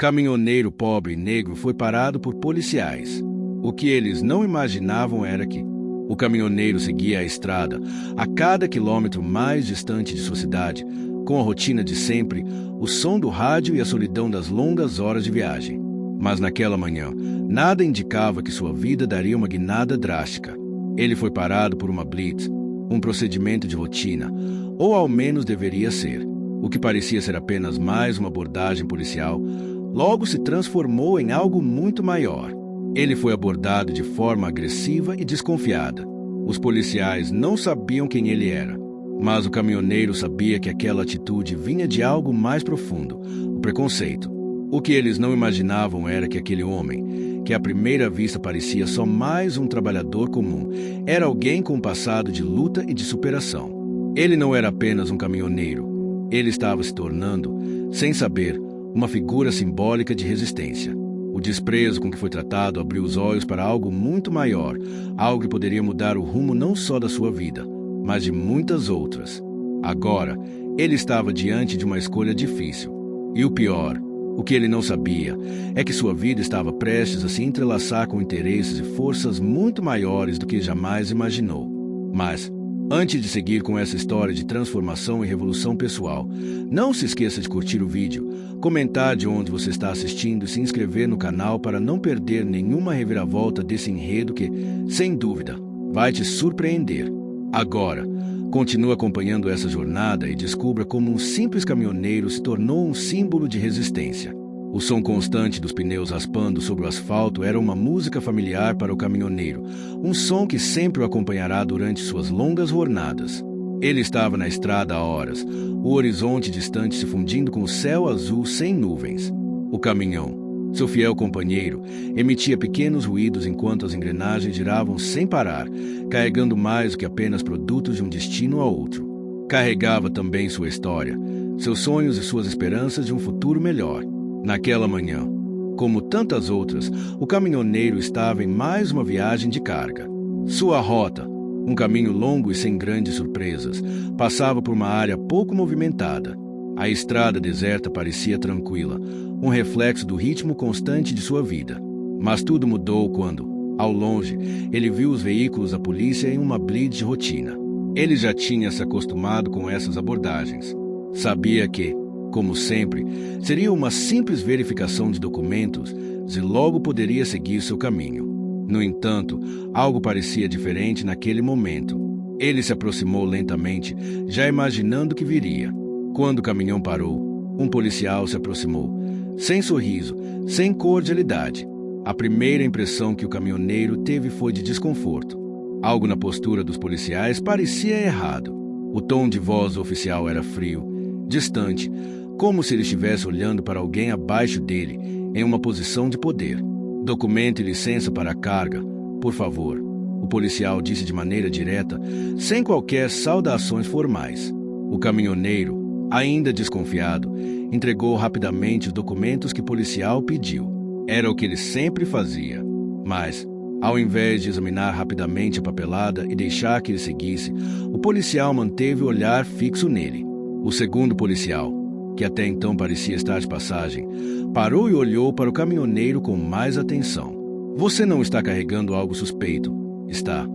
caminhoneiro pobre e negro foi parado por policiais. O que eles não imaginavam era que o caminhoneiro seguia a estrada a cada quilômetro mais distante de sua cidade, com a rotina de sempre, o som do rádio e a solidão das longas horas de viagem. Mas naquela manhã, nada indicava que sua vida daria uma guinada drástica. Ele foi parado por uma blitz, um procedimento de rotina, ou ao menos deveria ser. O que parecia ser apenas mais uma abordagem policial, logo se transformou em algo muito maior. Ele foi abordado de forma agressiva e desconfiada. Os policiais não sabiam quem ele era, mas o caminhoneiro sabia que aquela atitude vinha de algo mais profundo, o preconceito. O que eles não imaginavam era que aquele homem, que à primeira vista parecia só mais um trabalhador comum, era alguém com um passado de luta e de superação. Ele não era apenas um caminhoneiro, ele estava se tornando, sem saber, uma figura simbólica de resistência. O desprezo com que foi tratado abriu os olhos para algo muito maior, algo que poderia mudar o rumo não só da sua vida, mas de muitas outras. Agora, ele estava diante de uma escolha difícil. E o pior, o que ele não sabia, é que sua vida estava prestes a se entrelaçar com interesses e forças muito maiores do que jamais imaginou. Mas, antes de seguir com essa história de transformação e revolução pessoal, não se esqueça de curtir o vídeo, comentar de onde você está assistindo e se inscrever no canal para não perder nenhuma reviravolta desse enredo que, sem dúvida, vai te surpreender. Agora, continue acompanhando essa jornada e descubra como um simples caminhoneiro se tornou um símbolo de resistência. O som constante dos pneus raspando sobre o asfalto era uma música familiar para o caminhoneiro, um som que sempre o acompanhará durante suas longas jornadas. Ele estava na estrada há horas, o horizonte distante se fundindo com o céu azul sem nuvens. O caminhão, seu fiel companheiro, emitia pequenos ruídos enquanto as engrenagens giravam sem parar, carregando mais do que apenas produtos de um destino a outro. Carregava também sua história, seus sonhos e suas esperanças de um futuro melhor. Naquela manhã, como tantas outras, o caminhoneiro estava em mais uma viagem de carga. Sua rota, um caminho longo e sem grandes surpresas, passava por uma área pouco movimentada. A estrada deserta parecia tranquila, um reflexo do ritmo constante de sua vida. Mas tudo mudou quando, ao longe, ele viu os veículos da polícia em uma blitz de rotina. Ele já tinha se acostumado com essas abordagens. Sabia que, como sempre, seria uma simples verificação de documentos e logo poderia seguir seu caminho. No entanto, algo parecia diferente naquele momento. Ele se aproximou lentamente, já imaginando o que viria. Quando o caminhão parou, um policial se aproximou, sem sorriso, sem cordialidade. A primeira impressão que o caminhoneiro teve foi de desconforto. Algo na postura dos policiais parecia errado. O tom de voz do oficial era frio, distante, como se ele estivesse olhando para alguém abaixo dele, em uma posição de poder. Documento e licença para a carga, por favor, o policial disse de maneira direta, sem qualquer saudações formais. O caminhoneiro, ainda desconfiado, entregou rapidamente os documentos que o policial pediu. Era o que ele sempre fazia. Mas, ao invés de examinar rapidamente a papelada e deixar que ele seguisse, o policial manteve o olhar fixo nele. O segundo policial, que até então parecia estar de passagem, parou e olhou para o caminhoneiro com mais atenção. Você não está carregando algo suspeito, está?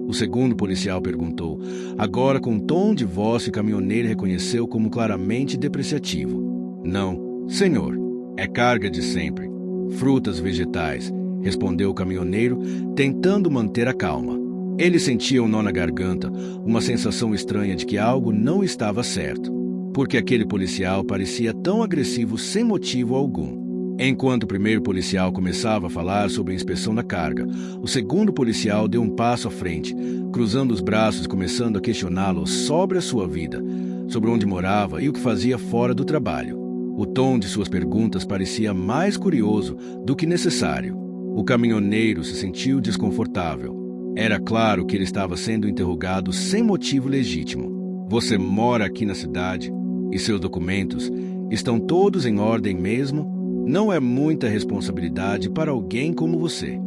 O segundo policial perguntou, agora com um tom de voz que o caminhoneiro reconheceu como claramente depreciativo. Não, senhor, é carga de sempre. Frutas e vegetais, respondeu o caminhoneiro, tentando manter a calma. Ele sentia um nó na garganta, uma sensação estranha de que algo não estava certo. Porque aquele policial parecia tão agressivo sem motivo algum. Enquanto o primeiro policial começava a falar sobre a inspeção da carga, o segundo policial deu um passo à frente, cruzando os braços e começando a questioná-lo sobre a sua vida, sobre onde morava e o que fazia fora do trabalho. O tom de suas perguntas parecia mais curioso do que necessário. O caminhoneiro se sentiu desconfortável. Era claro que ele estava sendo interrogado sem motivo legítimo. Você mora aqui na cidade? E seus documentos estão todos em ordem mesmo? Não é muita responsabilidade para alguém como você.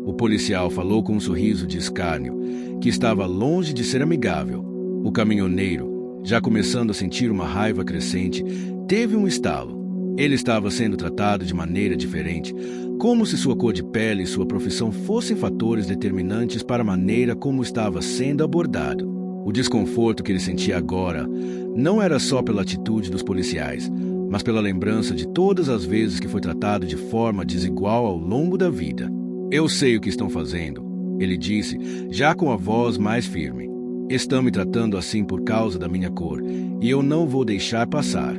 O policial falou com um sorriso de escárnio, que estava longe de ser amigável. O caminhoneiro, já começando a sentir uma raiva crescente, teve um estalo. Ele estava sendo tratado de maneira diferente, como se sua cor de pele e sua profissão fossem fatores determinantes para a maneira como estava sendo abordado. O desconforto que ele sentia agora não era só pela atitude dos policiais, mas pela lembrança de todas as vezes que foi tratado de forma desigual ao longo da vida. Eu sei o que estão fazendo, ele disse, já com a voz mais firme. Estão me tratando assim por causa da minha cor, e eu não vou deixar passar.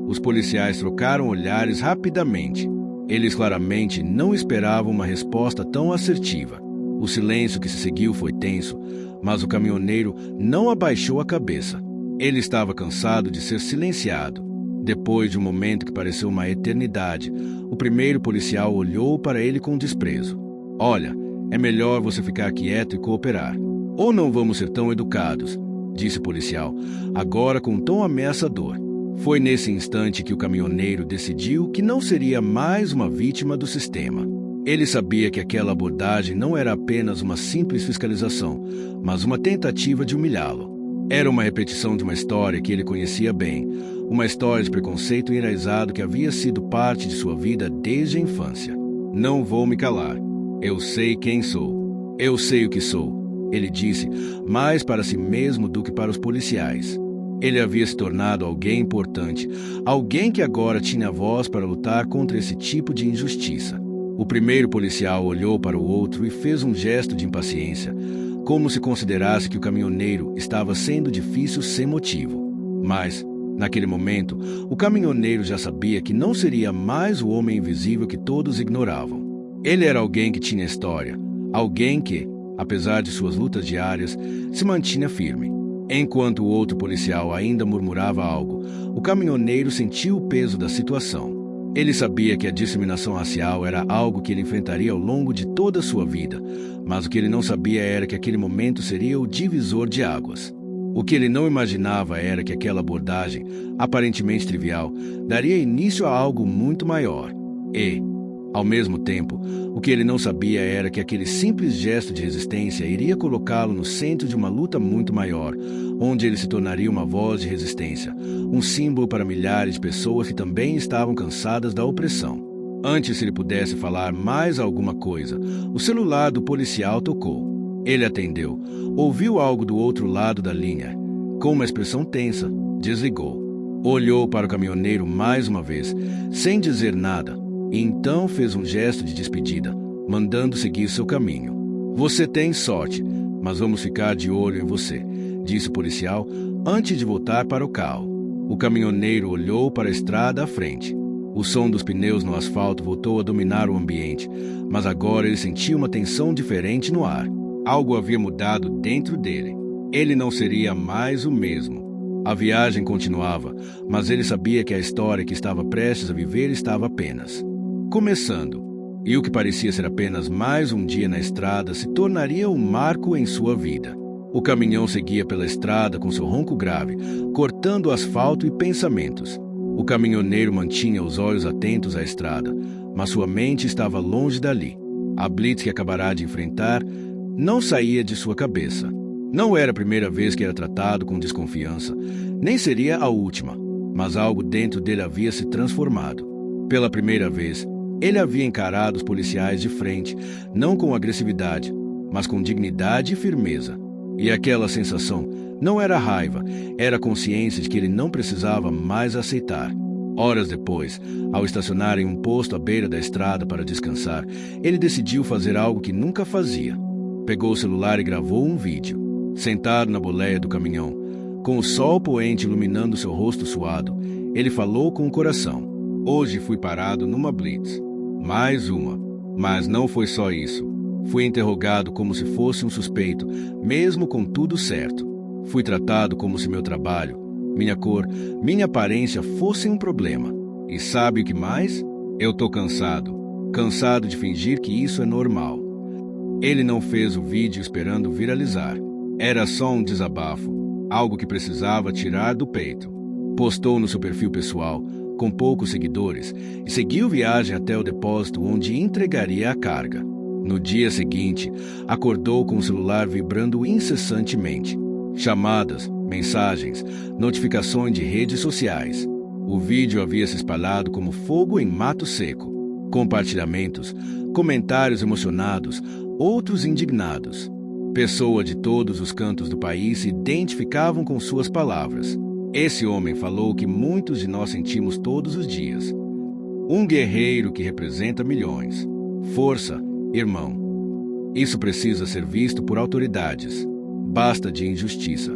Os policiais trocaram olhares rapidamente. Eles claramente não esperavam uma resposta tão assertiva. O silêncio que se seguiu foi tenso, mas o caminhoneiro não abaixou a cabeça. Ele estava cansado de ser silenciado. Depois de um momento que pareceu uma eternidade, o primeiro policial olhou para ele com desprezo. Olha, é melhor você ficar quieto e cooperar. Ou não vamos ser tão educados, disse o policial, agora com um tom ameaçador. Foi nesse instante que o caminhoneiro decidiu que não seria mais uma vítima do sistema. Ele sabia que aquela abordagem não era apenas uma simples fiscalização, mas uma tentativa de humilhá-lo. Era uma repetição de uma história que ele conhecia bem, uma história de preconceito enraizado que havia sido parte de sua vida desde a infância. Não vou me calar. Eu sei quem sou. Eu sei o que sou, ele disse, mais para si mesmo do que para os policiais. Ele havia se tornado alguém importante, alguém que agora tinha voz para lutar contra esse tipo de injustiça. O primeiro policial olhou para o outro e fez um gesto de impaciência, como se considerasse que o caminhoneiro estava sendo difícil sem motivo. Mas, naquele momento, o caminhoneiro já sabia que não seria mais o homem invisível que todos ignoravam. Ele era alguém que tinha história, alguém que, apesar de suas lutas diárias, se mantinha firme. Enquanto o outro policial ainda murmurava algo, o caminhoneiro sentiu o peso da situação. Ele sabia que a discriminação racial era algo que ele enfrentaria ao longo de toda a sua vida, mas o que ele não sabia era que aquele momento seria o divisor de águas. O que ele não imaginava era que aquela abordagem, aparentemente trivial, daria início a algo muito maior. E, ao mesmo tempo, o que ele não sabia era que aquele simples gesto de resistência iria colocá-lo no centro de uma luta muito maior, onde ele se tornaria uma voz de resistência, um símbolo para milhares de pessoas que também estavam cansadas da opressão. Antes que ele pudesse falar mais alguma coisa, o celular do policial tocou. Ele atendeu, ouviu algo do outro lado da linha. Com uma expressão tensa, desligou. Olhou para o caminhoneiro mais uma vez, sem dizer nada. E então fez um gesto de despedida, mandando seguir seu caminho. Você tem sorte, mas vamos ficar de olho em você, disse o policial antes de voltar para o carro. O caminhoneiro olhou para a estrada à frente. O som dos pneus no asfalto voltou a dominar o ambiente, mas agora ele sentia uma tensão diferente no ar. Algo havia mudado dentro dele. Ele não seria mais o mesmo. A viagem continuava, mas ele sabia que a história que estava prestes a viver estava apenas começando, e o que parecia ser apenas mais um dia na estrada se tornaria um marco em sua vida. O caminhão seguia pela estrada com seu ronco grave, cortando o asfalto e pensamentos. O caminhoneiro mantinha os olhos atentos à estrada, mas sua mente estava longe dali. A blitz que acabará de enfrentar não saía de sua cabeça. Não era a primeira vez que era tratado com desconfiança, nem seria a última, mas algo dentro dele havia se transformado. Pela primeira vez, ele havia encarado os policiais de frente, não com agressividade, mas com dignidade e firmeza. E aquela sensação não era raiva, era a consciência de que ele não precisava mais aceitar. Horas depois, ao estacionar em um posto à beira da estrada para descansar, ele decidiu fazer algo que nunca fazia. Pegou o celular e gravou um vídeo. Sentado na boleia do caminhão, com o sol poente iluminando seu rosto suado, ele falou com o coração. Hoje fui parado numa blitz. Mais uma. Mas não foi só isso. Fui interrogado como se fosse um suspeito, mesmo com tudo certo. Fui tratado como se meu trabalho, minha cor, minha aparência fossem um problema. E sabe o que mais? Eu tô cansado. Cansado de fingir que isso é normal. Ele não fez o vídeo esperando viralizar. Era só um desabafo, algo que precisava tirar do peito. Postou no seu perfil pessoal, com poucos seguidores, e seguiu viagem até o depósito onde entregaria a carga. No dia seguinte, acordou com o celular vibrando incessantemente. Chamadas, mensagens, notificações de redes sociais. O vídeo havia se espalhado como fogo em mato seco. Compartilhamentos, comentários emocionados, outros indignados. Pessoas de todos os cantos do país se identificavam com suas palavras. Esse homem falou o que muitos de nós sentimos todos os dias. Um guerreiro que representa milhões. Força, irmão. Isso precisa ser visto por autoridades. Basta de injustiça.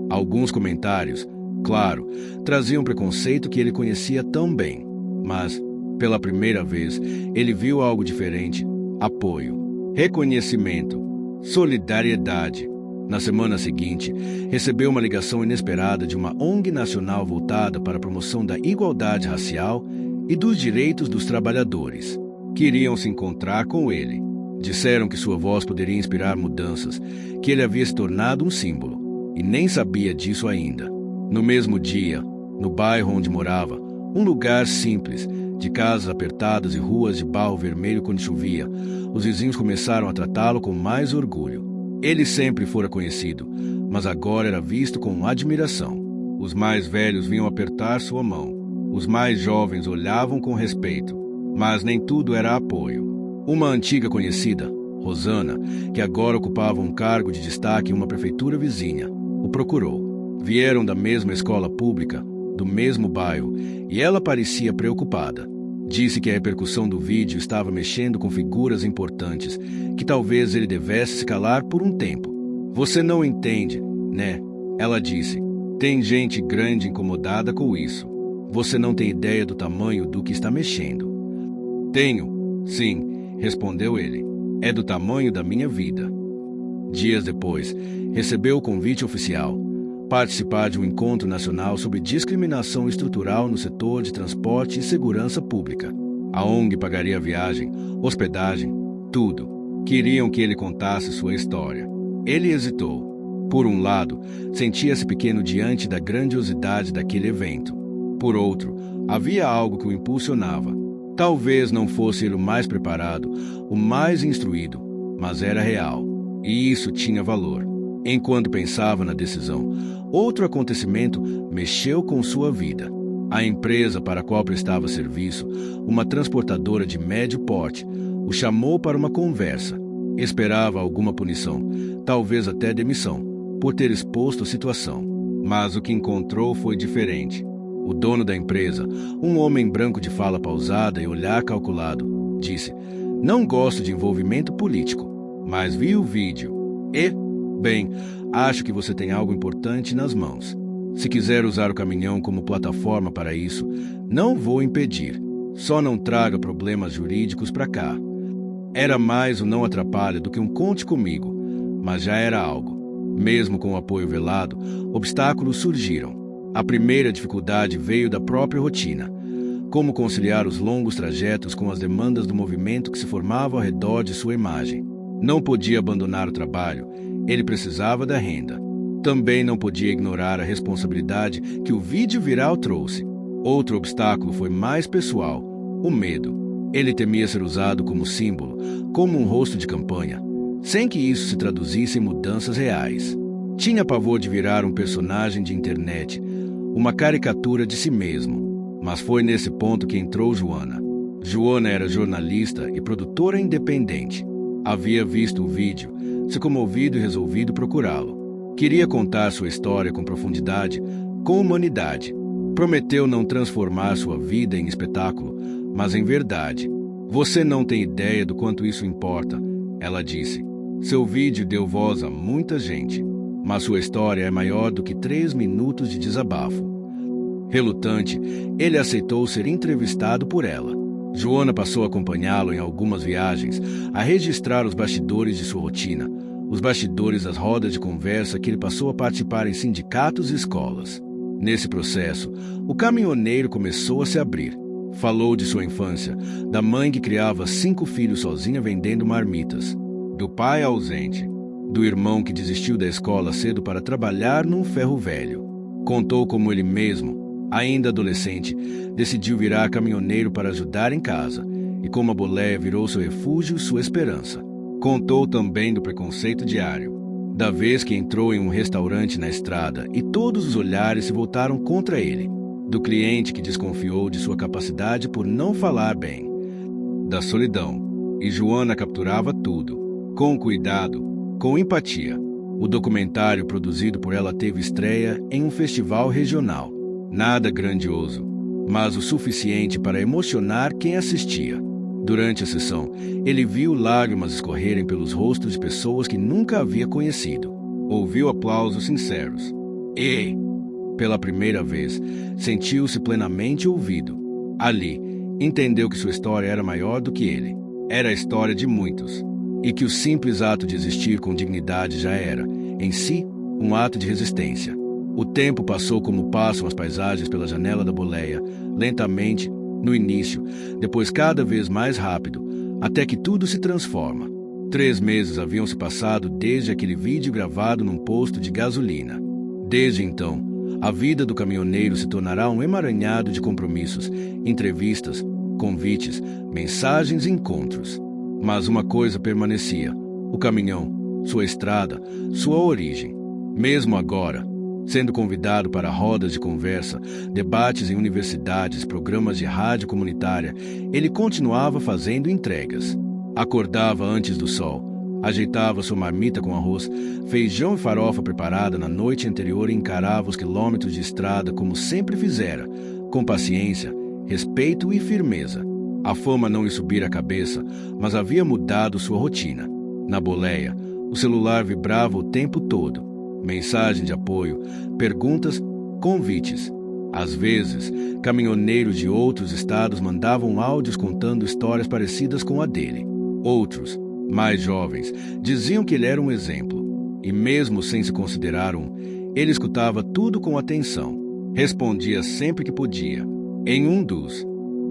Alguns comentários, claro, traziam preconceito que ele conhecia tão bem. Mas, pela primeira vez, ele viu algo diferente. Apoio, reconhecimento, solidariedade. Na semana seguinte, recebeu uma ligação inesperada de uma ONG nacional voltada para a promoção da igualdade racial e dos direitos dos trabalhadores. Queriam se encontrar com ele. Disseram que sua voz poderia inspirar mudanças, que ele havia se tornado um símbolo, e nem sabia disso ainda. No mesmo dia, no bairro onde morava, um lugar simples, de casas apertadas e ruas de barro vermelho quando chovia, os vizinhos começaram a tratá-lo com mais orgulho. Ele sempre fora conhecido, mas agora era visto com admiração. Os mais velhos vinham apertar sua mão. Os mais jovens olhavam com respeito, mas nem tudo era apoio. Uma antiga conhecida, Rosana, que agora ocupava um cargo de destaque em uma prefeitura vizinha, o procurou. Vieram da mesma escola pública, do mesmo bairro, e ela parecia preocupada. Disse que a repercussão do vídeo estava mexendo com figuras importantes, que talvez ele devesse se calar por um tempo. Você não entende, né? Ela disse. Tem gente grande incomodada com isso. Você não tem ideia do tamanho do que está mexendo. Tenho, sim, respondeu ele. É do tamanho da minha vida. Dias depois, recebeu o convite oficial. Participar de um encontro nacional sobre discriminação estrutural no setor de transporte e segurança pública. A ONG pagaria a viagem, hospedagem, tudo. Queriam que ele contasse sua história. Ele hesitou. Por um lado, sentia-se pequeno diante da grandiosidade daquele evento. Por outro, havia algo que o impulsionava. Talvez não fosse ele o mais preparado, o mais instruído, mas era real. E isso tinha valor. Enquanto pensava na decisão, outro acontecimento mexeu com sua vida. A empresa para a qual prestava serviço, uma transportadora de médio porte, o chamou para uma conversa. Esperava alguma punição, talvez até demissão, por ter exposto a situação. Mas o que encontrou foi diferente. O dono da empresa, um homem branco de fala pausada e olhar calculado, disse: "Não gosto de envolvimento político, mas vi o vídeo e... Bem, acho que você tem algo importante nas mãos. Se quiser usar o caminhão como plataforma para isso, não vou impedir. Só não traga problemas jurídicos para cá." Era mais um não atrapalha do que um conte comigo, mas já era algo. Mesmo com o apoio velado, obstáculos surgiram. A primeira dificuldade veio da própria rotina. Como conciliar os longos trajetos com as demandas do movimento que se formava ao redor de sua imagem. Não podia abandonar o trabalho. Ele precisava da renda. Também não podia ignorar a responsabilidade que o vídeo viral trouxe. Outro obstáculo foi mais pessoal, o medo. Ele temia ser usado como símbolo, como um rosto de campanha, sem que isso se traduzisse em mudanças reais. Tinha pavor de virar um personagem de internet, uma caricatura de si mesmo. Mas foi nesse ponto que entrou Joana. Joana era jornalista e produtora independente. Havia visto o vídeo, se comovido e resolvido procurá-lo. Queria contar sua história com profundidade, com humanidade. Prometeu não transformar sua vida em espetáculo, mas em verdade. Você não tem ideia do quanto isso importa, ela disse. Seu vídeo deu voz a muita gente, mas sua história é maior do que 3 minutos de desabafo. Relutante, ele aceitou ser entrevistado por ela. Joana passou a acompanhá-lo em algumas viagens, a registrar os bastidores de sua rotina, os bastidores das rodas de conversa que ele passou a participar em sindicatos e escolas. Nesse processo, o caminhoneiro começou a se abrir. Falou de sua infância, da mãe que criava 5 filhos sozinha vendendo marmitas, do pai ausente, do irmão que desistiu da escola cedo para trabalhar num ferro velho. Contou como ele mesmo, ainda adolescente, decidiu virar caminhoneiro para ajudar em casa, e como a boleia virou seu refúgio e sua esperança. Contou também do preconceito diário, da vez que entrou em um restaurante na estrada e todos os olhares se voltaram contra ele, do cliente que desconfiou de sua capacidade por não falar bem, da solidão. E Joana capturava tudo, com cuidado, com empatia. O documentário produzido por ela teve estreia em um festival regional. Nada grandioso, mas o suficiente para emocionar quem assistia. Durante a sessão, ele viu lágrimas escorrerem pelos rostos de pessoas que nunca havia conhecido. Ouviu aplausos sinceros. E, pela primeira vez, sentiu-se plenamente ouvido. Ali, entendeu que sua história era maior do que ele. Era a história de muitos. E que o simples ato de existir com dignidade já era, em si, um ato de resistência. O tempo passou como passam as paisagens pela janela da boleia, lentamente, no início, depois cada vez mais rápido, até que tudo se transforma. 3 meses haviam se passado desde aquele vídeo gravado num posto de gasolina. Desde então, a vida do caminhoneiro se tornará um emaranhado de compromissos, entrevistas, convites, mensagens e encontros. Mas uma coisa permanecia: o caminhão, sua estrada, sua origem. Mesmo agora, sendo convidado para rodas de conversa, debates em universidades, programas de rádio comunitária, ele continuava fazendo entregas. Acordava antes do sol, ajeitava sua marmita com arroz, feijão e farofa preparada na noite anterior e encarava os quilômetros de estrada como sempre fizera, com paciência, respeito e firmeza. A fama não lhe subira a cabeça, mas havia mudado sua rotina. Na boleia, o celular vibrava o tempo todo. Mensagem de apoio, perguntas, convites. Às vezes, caminhoneiros de outros estados mandavam áudios contando histórias parecidas com a dele. Outros, mais jovens, diziam que ele era um exemplo. E mesmo sem se considerar um, ele escutava tudo com atenção. Respondia sempre que podia. Em um dos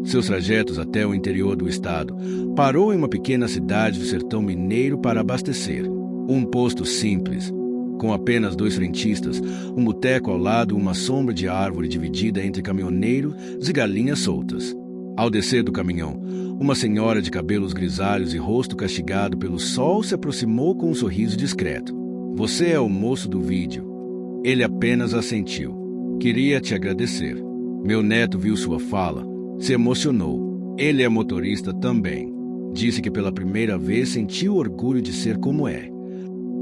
seus trajetos até o interior do estado, parou em uma pequena cidade do sertão mineiro para abastecer. Um posto simples, com apenas 2 frentistas, um boteco ao lado, uma sombra de árvore dividida entre caminhoneiros e galinhas soltas. Ao descer do caminhão, uma senhora de cabelos grisalhos e rosto castigado pelo sol se aproximou com um sorriso discreto. "Você é o moço do vídeo." Ele apenas assentiu. "Queria te agradecer." Meu neto viu sua fala, se emocionou. Ele é motorista também. Disse que pela primeira vez sentiu orgulho de ser como é.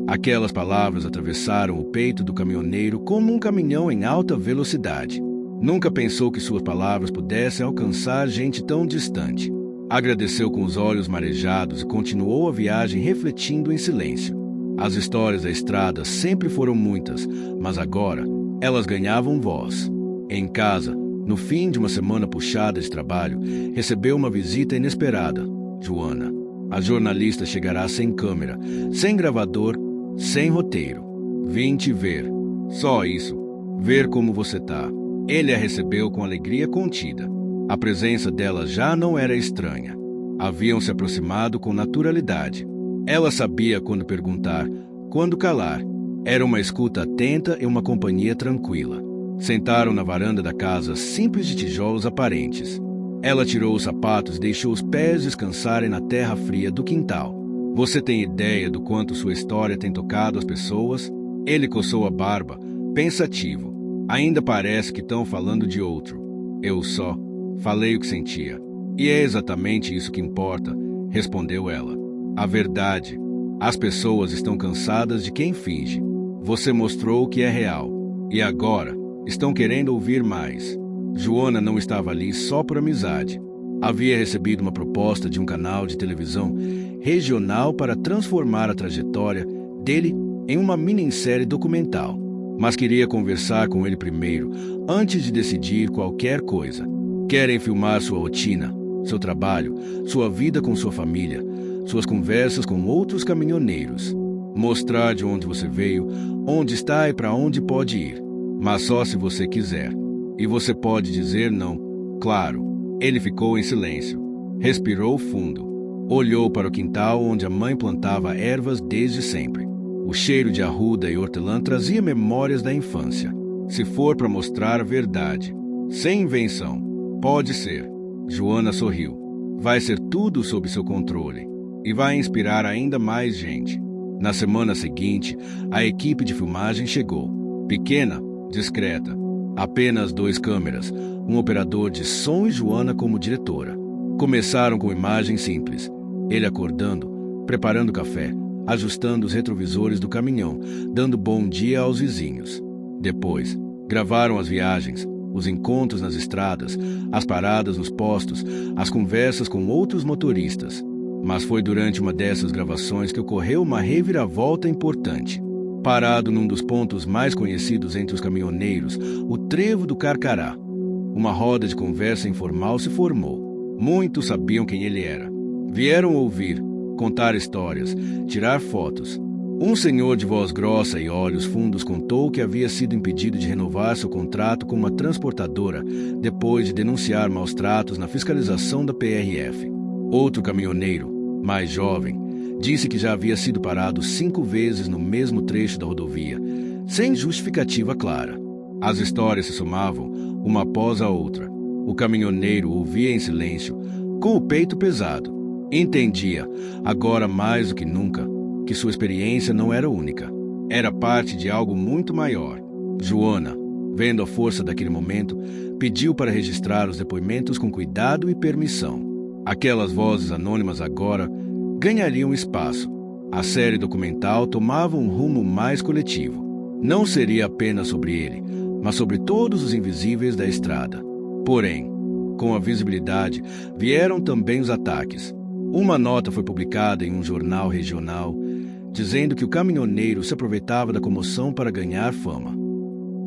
Aquelas palavras atravessaram o peito do caminhoneiro como um caminhão em alta velocidade. Nunca pensou que suas palavras pudessem alcançar gente tão distante. Agradeceu com os olhos marejados e continuou a viagem refletindo em silêncio. As histórias da estrada sempre foram muitas, mas agora elas ganhavam voz. Em casa, no fim de uma semana puxada de trabalho, recebeu uma visita inesperada. Joana. A jornalista chegará sem câmera, sem gravador, sem roteiro. "Vim te ver. Só isso. Ver como você tá." Ele a recebeu com alegria contida. A presença dela já não era estranha. Haviam se aproximado com naturalidade. Ela sabia quando perguntar, quando calar. Era uma escuta atenta e uma companhia tranquila. Sentaram na varanda da casa, simples de tijolos aparentes. Ela tirou os sapatos e deixou os pés descansarem na terra fria do quintal. "Você tem ideia do quanto sua história tem tocado as pessoas?" Ele coçou a barba, pensativo. "Ainda parece que estão falando de outro." "Eu só falei o que sentia." "E é exatamente isso que importa," respondeu ela. "A verdade. As pessoas estão cansadas de quem finge. Você mostrou o que é real. E agora estão querendo ouvir mais." Joana não estava ali só por amizade. Havia recebido uma proposta de um canal de televisão regional para transformar a trajetória dele em uma minissérie documental. Mas queria conversar com ele primeiro, antes de decidir qualquer coisa. Querem filmar sua rotina, seu trabalho, sua vida com sua família, suas conversas com outros caminhoneiros. Mostrar de onde você veio, onde está e para onde pode ir. Mas só se você quiser. E você pode dizer não. Claro. Ele ficou em silêncio. Respirou fundo. Olhou para o quintal onde a mãe plantava ervas desde sempre. O cheiro de arruda e hortelã trazia memórias da infância. Se for para mostrar a verdade, sem invenção, pode ser. Joana sorriu. Vai ser tudo sob seu controle. E vai inspirar ainda mais gente. Na semana seguinte, a equipe de filmagem chegou. Pequena, discreta. Apenas 2 câmeras, um operador de som e Joana como diretora. Começaram com imagens simples. Ele acordando, preparando café, ajustando os retrovisores do caminhão, dando bom dia aos vizinhos. Depois, gravaram as viagens, os encontros nas estradas, as paradas nos postos, as conversas com outros motoristas. Mas foi durante uma dessas gravações que ocorreu uma reviravolta importante. Parado num dos pontos mais conhecidos entre os caminhoneiros, o Trevo do Carcará, uma roda de conversa informal se formou. Muitos sabiam quem ele era. Vieram ouvir, contar histórias, tirar fotos. Um senhor de voz grossa e olhos fundos contou que havia sido impedido de renovar seu contrato com uma transportadora depois de denunciar maus-tratos na fiscalização da PRF. Outro caminhoneiro, mais jovem, disse que já havia sido parado 5 vezes no mesmo trecho da rodovia, sem justificativa clara. As histórias se somavam, uma após a outra. O caminhoneiro ouvia em silêncio, com o peito pesado. Entendia, agora mais do que nunca, que sua experiência não era única. Era parte de algo muito maior. Joana, vendo a força daquele momento, pediu para registrar os depoimentos com cuidado e permissão. Aquelas vozes anônimas agora ganhariam espaço. A série documental tomava um rumo mais coletivo. Não seria apenas sobre ele, mas sobre todos os invisíveis da estrada. Porém, com a visibilidade, vieram também os ataques. Uma nota foi publicada em um jornal regional, dizendo que o caminhoneiro se aproveitava da comoção para ganhar fama.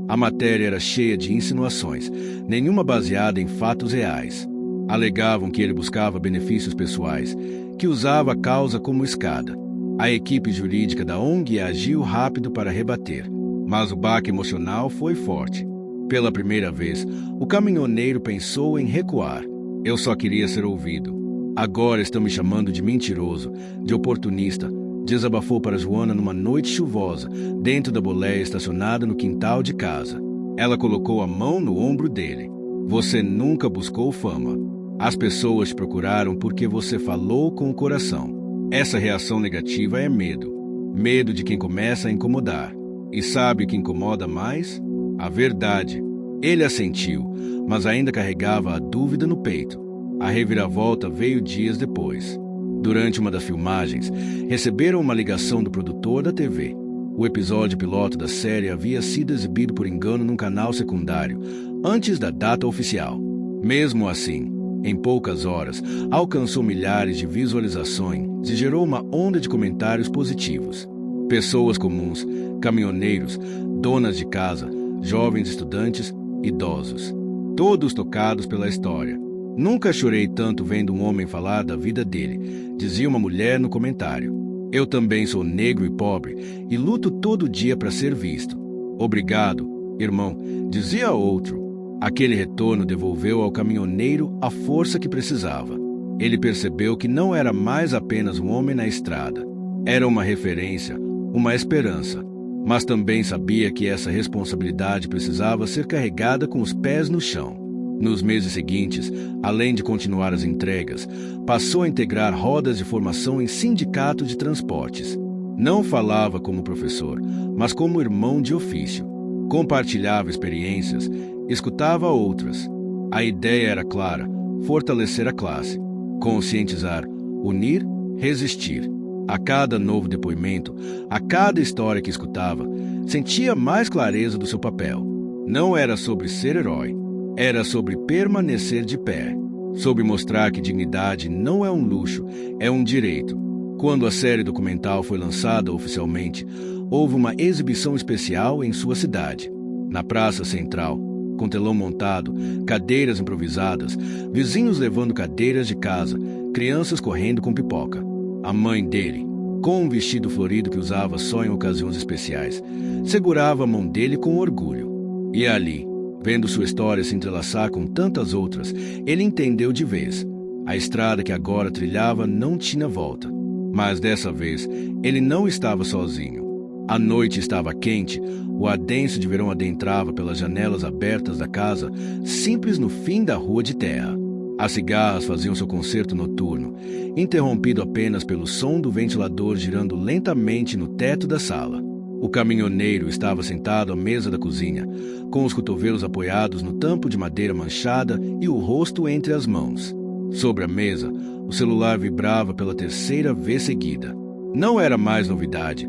A matéria era cheia de insinuações, nenhuma baseada em fatos reais. Alegavam que ele buscava benefícios pessoais, que usava a causa como escada. A equipe jurídica da ONG agiu rápido para rebater, mas o baque emocional foi forte. Pela primeira vez, o caminhoneiro pensou em recuar. Eu só queria ser ouvido. Agora estão me chamando de mentiroso, de oportunista, desabafou para Joana numa noite chuvosa, dentro da boleia estacionada no quintal de casa. Ela colocou a mão no ombro dele. Você nunca buscou fama. As pessoas te procuraram porque você falou com o coração. Essa reação negativa é medo. Medo de quem começa a incomodar. E sabe o que incomoda mais? A verdade. Ele assentiu, mas ainda carregava a dúvida no peito. A reviravolta veio dias depois. Durante uma das filmagens, receberam uma ligação do produtor da TV. O episódio piloto da série havia sido exibido por engano num canal secundário, antes da data oficial. Mesmo assim, em poucas horas, alcançou milhares de visualizações e gerou uma onda de comentários positivos. Pessoas comuns, caminhoneiros, donas de casa, jovens estudantes, idosos. Todos tocados pela história. Nunca chorei tanto vendo um homem falar da vida dele, dizia uma mulher no comentário. Eu também sou negro e pobre e luto todo dia para ser visto. Obrigado, irmão, dizia outro. Aquele retorno devolveu ao caminhoneiro a força que precisava. Ele percebeu que não era mais apenas um homem na estrada. Era uma referência, uma esperança. Mas também sabia que essa responsabilidade precisava ser carregada com os pés no chão. Nos meses seguintes, além de continuar as entregas, passou a integrar rodas de formação em sindicato de transportes. Não falava como professor, mas como irmão de ofício. Compartilhava experiências, escutava outras. A ideia era clara: fortalecer a classe, conscientizar, unir, resistir. A cada novo depoimento, a cada história que escutava, sentia mais clareza do seu papel. Não era sobre ser herói, era sobre permanecer de pé, sobre mostrar que dignidade não é um luxo, é um direito. Quando a série documental foi lançada oficialmente, houve uma exibição especial em sua cidade. Na Praça Central, com telão montado, cadeiras improvisadas, vizinhos levando cadeiras de casa, crianças correndo com pipoca. A mãe dele, com um vestido florido que usava só em ocasiões especiais, segurava a mão dele com orgulho. E ali, vendo sua história se entrelaçar com tantas outras, ele entendeu de vez. A estrada que agora trilhava não tinha volta. Mas dessa vez, ele não estava sozinho. A noite estava quente, o ar denso de verão adentrava pelas janelas abertas da casa, simples no fim da rua de terra. As cigarras faziam seu concerto noturno, interrompido apenas pelo som do ventilador girando lentamente no teto da sala. O caminhoneiro estava sentado à mesa da cozinha, com os cotovelos apoiados no tampo de madeira manchada e o rosto entre as mãos. Sobre a mesa, o celular vibrava pela terceira vez seguida. Não era mais novidade.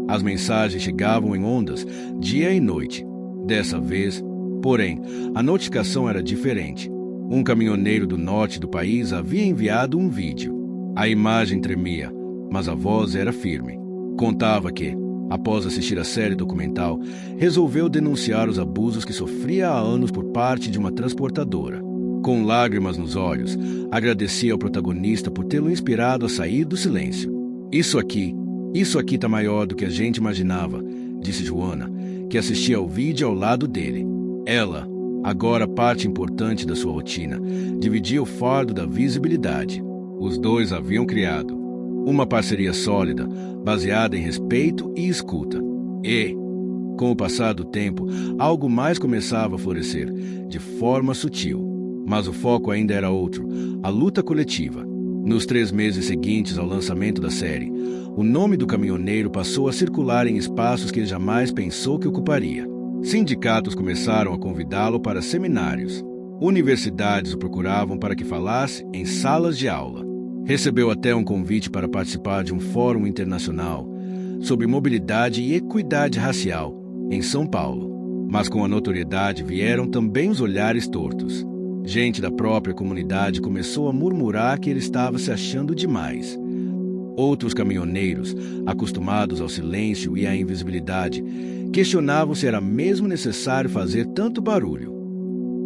As mensagens chegavam em ondas, dia e noite. Dessa vez, porém, a notificação era diferente. Um caminhoneiro do norte do país havia enviado um vídeo. A imagem tremia, mas a voz era firme. Contava que, após assistir a série documental, resolveu denunciar os abusos que sofria há anos por parte de uma transportadora. Com lágrimas nos olhos, agradecia ao protagonista por tê-lo inspirado a sair do silêncio. Isso aqui tá maior do que a gente imaginava, disse Joana, que assistia ao vídeo ao lado dele. Ela, agora parte importante da sua rotina, dividia o fardo da visibilidade. Os dois haviam criado uma parceria sólida, baseada em respeito e escuta. E, com o passar do tempo, algo mais começava a florescer, de forma sutil. Mas o foco ainda era outro, a luta coletiva. Nos 3 meses seguintes ao lançamento da série, o nome do caminhoneiro passou a circular em espaços que ele jamais pensou que ocuparia. Sindicatos começaram a convidá-lo para seminários. Universidades o procuravam para que falasse em salas de aula. Recebeu até um convite para participar de um fórum internacional sobre mobilidade e equidade racial, em São Paulo. Mas com a notoriedade vieram também os olhares tortos. Gente da própria comunidade começou a murmurar que ele estava se achando demais. Outros caminhoneiros, acostumados ao silêncio e à invisibilidade, questionavam se era mesmo necessário fazer tanto barulho.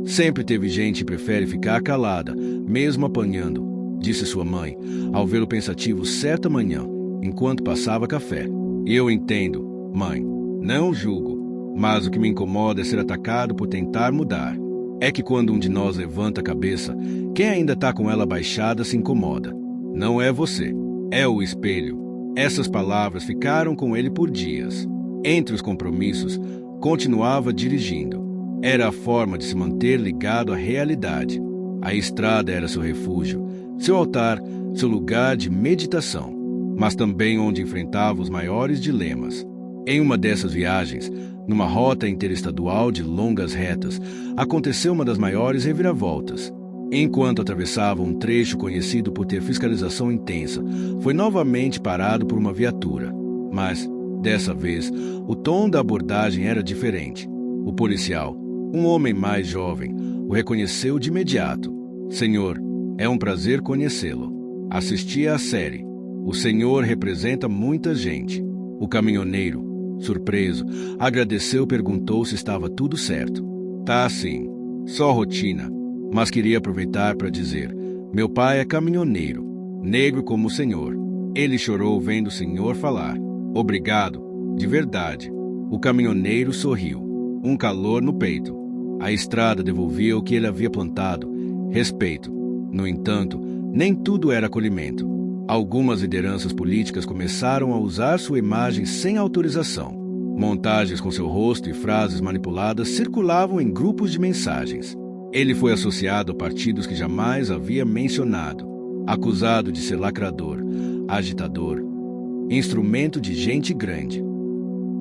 Sempre teve gente que prefere ficar calada, mesmo apanhando, disse sua mãe, ao vê-lo pensativo certa manhã, enquanto passava café. E eu entendo, mãe, não julgo, mas o que me incomoda é ser atacado por tentar mudar. É que quando um de nós levanta a cabeça, quem ainda está com ela baixada se incomoda. Não é você, é o espelho. Essas palavras ficaram com ele por dias. Entre os compromissos, continuava dirigindo. Era a forma de se manter ligado à realidade. A estrada era seu refúgio, seu altar, seu lugar de meditação, mas também onde enfrentava os maiores dilemas. Em uma dessas viagens, numa rota interestadual de longas retas, aconteceu uma das maiores reviravoltas. Enquanto atravessava um trecho conhecido por ter fiscalização intensa, foi novamente parado por uma viatura. Mas, dessa vez, o tom da abordagem era diferente. O policial, um homem mais jovem, o reconheceu de imediato. Senhor, é um prazer conhecê-lo. Assisti à série. O senhor representa muita gente. O caminhoneiro, surpreso, agradeceu e perguntou se estava tudo certo. Tá sim, só rotina. Mas queria aproveitar para dizer, meu pai é caminhoneiro, negro como o senhor. Ele chorou vendo o senhor falar. Obrigado, de verdade. O caminhoneiro sorriu, um calor no peito. A estrada devolvia o que ele havia plantado, respeito. No entanto, nem tudo era acolhimento. Algumas lideranças políticas começaram a usar sua imagem sem autorização. Montagens com seu rosto e frases manipuladas circulavam em grupos de mensagens. Ele foi associado a partidos que jamais havia mencionado, acusado de ser lacrador, agitador, instrumento de gente grande.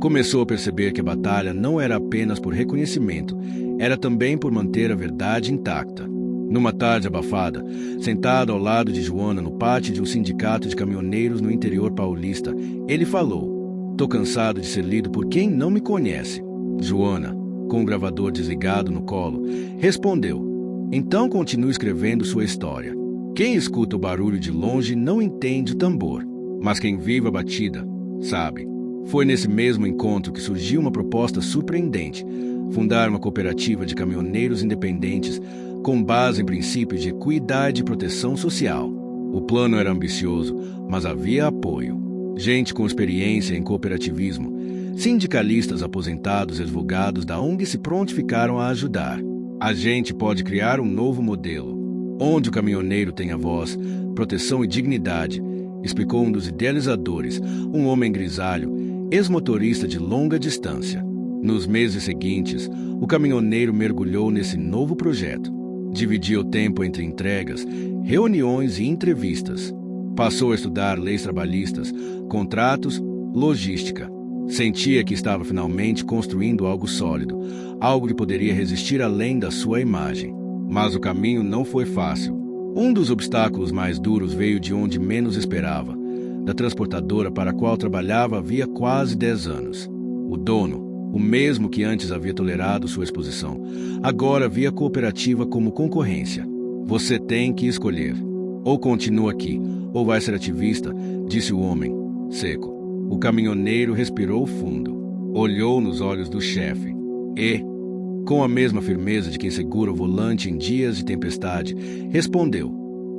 Começou a perceber que a batalha não era apenas por reconhecimento, era também por manter a verdade intacta. Numa tarde abafada, sentado ao lado de Joana no pátio de um sindicato de caminhoneiros no interior paulista, ele falou: "Tô cansado de ser lido por quem não me conhece." Joana, com o gravador desligado no colo, respondeu: "Então continue escrevendo sua história. Quem escuta o barulho de longe não entende o tambor, mas quem vive a batida, sabe." Foi nesse mesmo encontro que surgiu uma proposta surpreendente: fundar uma cooperativa de caminhoneiros independentes com base em princípios de equidade e proteção social. O plano era ambicioso, mas havia apoio. Gente com experiência em cooperativismo, sindicalistas aposentados e advogados da ONG se prontificaram a ajudar. A gente pode criar um novo modelo, onde o caminhoneiro tenha voz, proteção e dignidade, explicou um dos idealizadores, um homem grisalho, ex-motorista de longa distância. Nos meses seguintes, o caminhoneiro mergulhou nesse novo projeto. Dividia o tempo entre entregas, reuniões e entrevistas. Passou a estudar leis trabalhistas, contratos, logística. Sentia que estava finalmente construindo algo sólido, algo que poderia resistir além da sua imagem. Mas o caminho não foi fácil. Um dos obstáculos mais duros veio de onde menos esperava, da transportadora para a qual trabalhava havia quase 10 anos. O dono, o mesmo que antes havia tolerado sua exposição, agora via a cooperativa como concorrência. Você tem que escolher. Ou continua aqui, ou vai ser ativista, disse o homem, seco. O caminhoneiro respirou fundo, olhou nos olhos do chefe e, com a mesma firmeza de quem segura o volante em dias de tempestade, respondeu: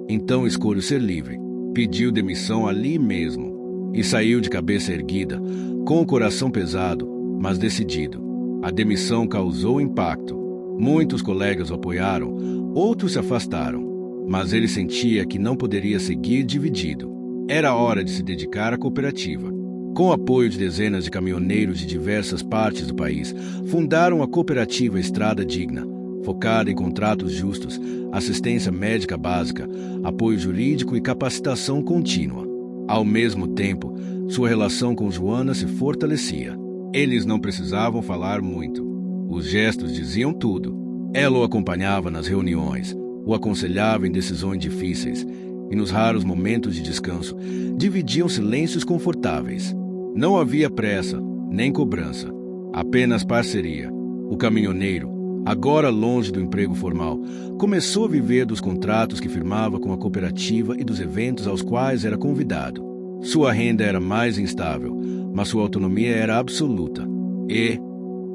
então escolho ser livre. Pediu demissão ali mesmo e saiu de cabeça erguida, com o coração pesado, mas decidido. A demissão causou impacto. Muitos colegas o apoiaram, outros se afastaram, mas ele sentia que não poderia seguir dividido. Era hora de se dedicar à cooperativa. Com o apoio de dezenas de caminhoneiros de diversas partes do país, fundaram a cooperativa Estrada Digna, focada em contratos justos, assistência médica básica, apoio jurídico e capacitação contínua. Ao mesmo tempo, sua relação com Joana se fortalecia. Eles não precisavam falar muito. Os gestos diziam tudo. Ela o acompanhava nas reuniões, o aconselhava em decisões difíceis e, nos raros momentos de descanso, dividiam silêncios confortáveis. Não havia pressa, nem cobrança, apenas parceria. O caminhoneiro, agora longe do emprego formal, começou a viver dos contratos que firmava com a cooperativa e dos eventos aos quais era convidado. Sua renda era mais instável, mas sua autonomia era absoluta. E,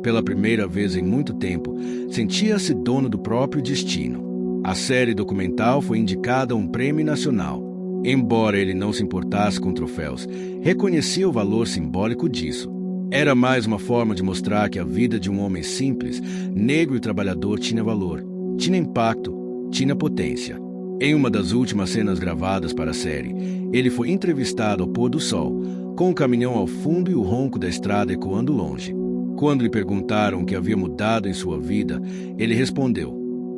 pela primeira vez em muito tempo, sentia-se dono do próprio destino. A série documental foi indicada a um prêmio nacional. Embora ele não se importasse com troféus, reconhecia o valor simbólico disso. Era mais uma forma de mostrar que a vida de um homem simples, negro e trabalhador tinha valor, tinha impacto, tinha potência. Em uma das últimas cenas gravadas para a série, ele foi entrevistado ao pôr do sol, com o caminhão ao fundo e o ronco da estrada ecoando longe. Quando lhe perguntaram o que havia mudado em sua vida, ele respondeu: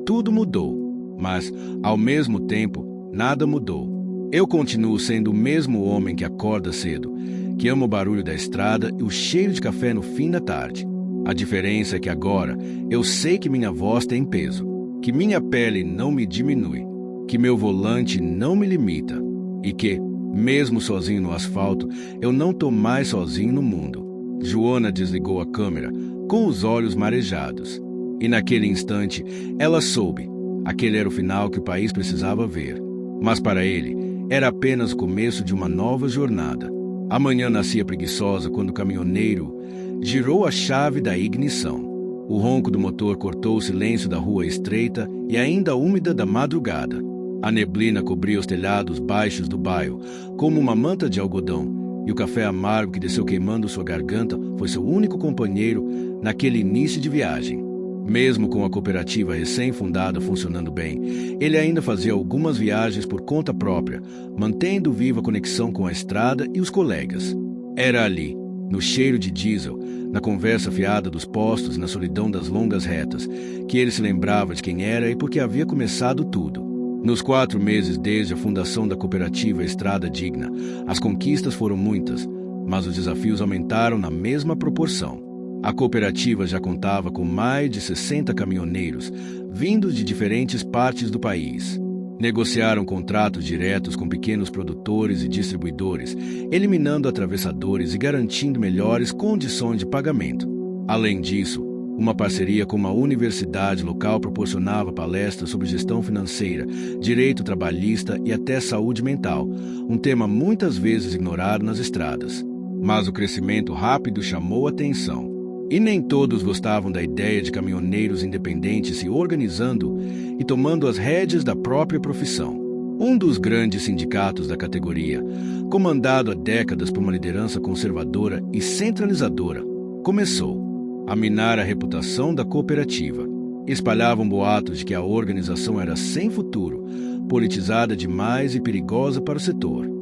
tudo mudou, mas, ao mesmo tempo, nada mudou. Eu continuo sendo o mesmo homem que acorda cedo, que ama o barulho da estrada e o cheiro de café no fim da tarde. A diferença é que agora eu sei que minha voz tem peso, que minha pele não me diminui, que meu volante não me limita e que, mesmo sozinho no asfalto, eu não estou mais sozinho no mundo. Joana desligou a câmera, com os olhos marejados. E naquele instante, ela soube. Aquele era o final que o país precisava ver. Mas para ele, era apenas o começo de uma nova jornada. A manhã nascia preguiçosa quando o caminhoneiro girou a chave da ignição. O ronco do motor cortou o silêncio da rua estreita e ainda úmida da madrugada. A neblina cobria os telhados baixos do bairro, como uma manta de algodão, e o café amargo que desceu queimando sua garganta foi seu único companheiro naquele início de viagem. Mesmo com a cooperativa recém-fundada funcionando bem, ele ainda fazia algumas viagens por conta própria, mantendo viva a conexão com a estrada e os colegas. Era ali, no cheiro de diesel, na conversa fiada dos postos e na solidão das longas retas, que ele se lembrava de quem era e por que havia começado tudo. Nos 4 meses desde a fundação da cooperativa Estrada Digna, as conquistas foram muitas, mas os desafios aumentaram na mesma proporção. A cooperativa já contava com mais de 60 caminhoneiros, vindos de diferentes partes do país. Negociaram contratos diretos com pequenos produtores e distribuidores, eliminando atravessadores e garantindo melhores condições de pagamento. Além disso, uma parceria com uma universidade local proporcionava palestras sobre gestão financeira, direito trabalhista e até saúde mental, um tema muitas vezes ignorado nas estradas. Mas o crescimento rápido chamou a atenção. E nem todos gostavam da ideia de caminhoneiros independentes se organizando e tomando as rédeas da própria profissão. Um dos grandes sindicatos da categoria, comandado há décadas por uma liderança conservadora e centralizadora, começou a minar a reputação da cooperativa. Espalhavam boatos de que a organização era sem futuro, politizada demais e perigosa para o setor.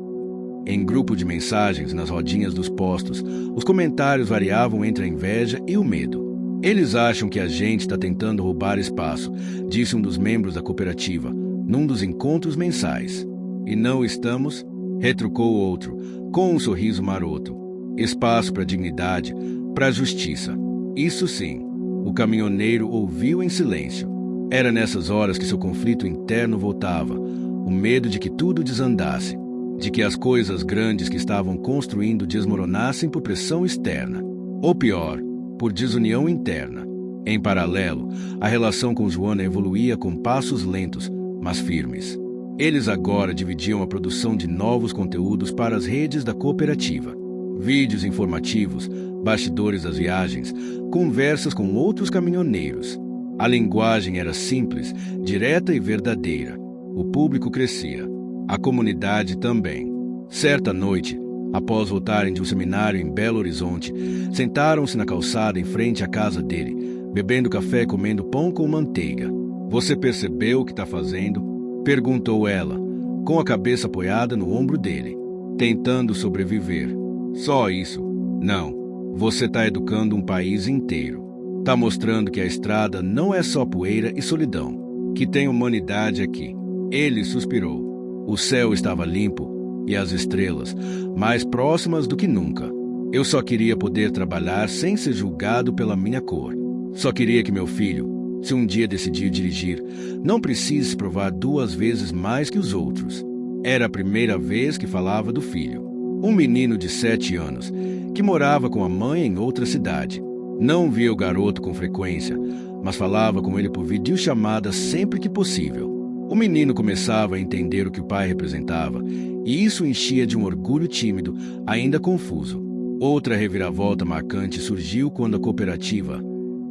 Em grupo de mensagens nas rodinhas dos postos, os comentários variavam entre a inveja e o medo. Eles acham que a gente está tentando roubar espaço, disse um dos membros da cooperativa, num dos encontros mensais. E não estamos, retrucou o outro, com um sorriso maroto. espaço para a dignidade, para a justiça. Isso sim, o caminhoneiro ouviu em silêncio. Era nessas horas que seu conflito interno voltava, o medo de que tudo desandasse, de que as coisas grandes que estavam construindo desmoronassem por pressão externa, ou pior, por desunião interna. Em paralelo, a relação com Joana evoluía com passos lentos, mas firmes. Eles agora dividiam a produção de novos conteúdos para as redes da cooperativa. Vídeos informativos, bastidores das viagens, conversas com outros caminhoneiros. A linguagem era simples, direta e verdadeira. O público crescia. A comunidade também. Certa noite, após voltarem de um seminário em Belo Horizonte, sentaram-se na calçada em frente à casa dele, bebendo café e comendo pão com manteiga. "Você percebeu o que está fazendo?" perguntou ela, com a cabeça apoiada no ombro dele. "Tentando sobreviver. Só isso? Não. Você está educando um país inteiro. Está mostrando que a estrada não é só poeira e solidão, que tem humanidade aqui." Ele suspirou. O céu estava limpo e as estrelas mais próximas do que nunca. "Eu só queria poder trabalhar sem ser julgado pela minha cor. Só queria que meu filho, se um dia decidir dirigir, não precise se provar 2 vezes mais que os outros." Era a primeira vez que falava do filho. Um menino de 7 anos, que morava com a mãe em outra cidade. Não via o garoto com frequência, mas falava com ele por videochamada sempre que possível. O menino começava a entender o que o pai representava, e isso enchia de um orgulho tímido, ainda confuso. Outra reviravolta marcante surgiu quando a cooperativa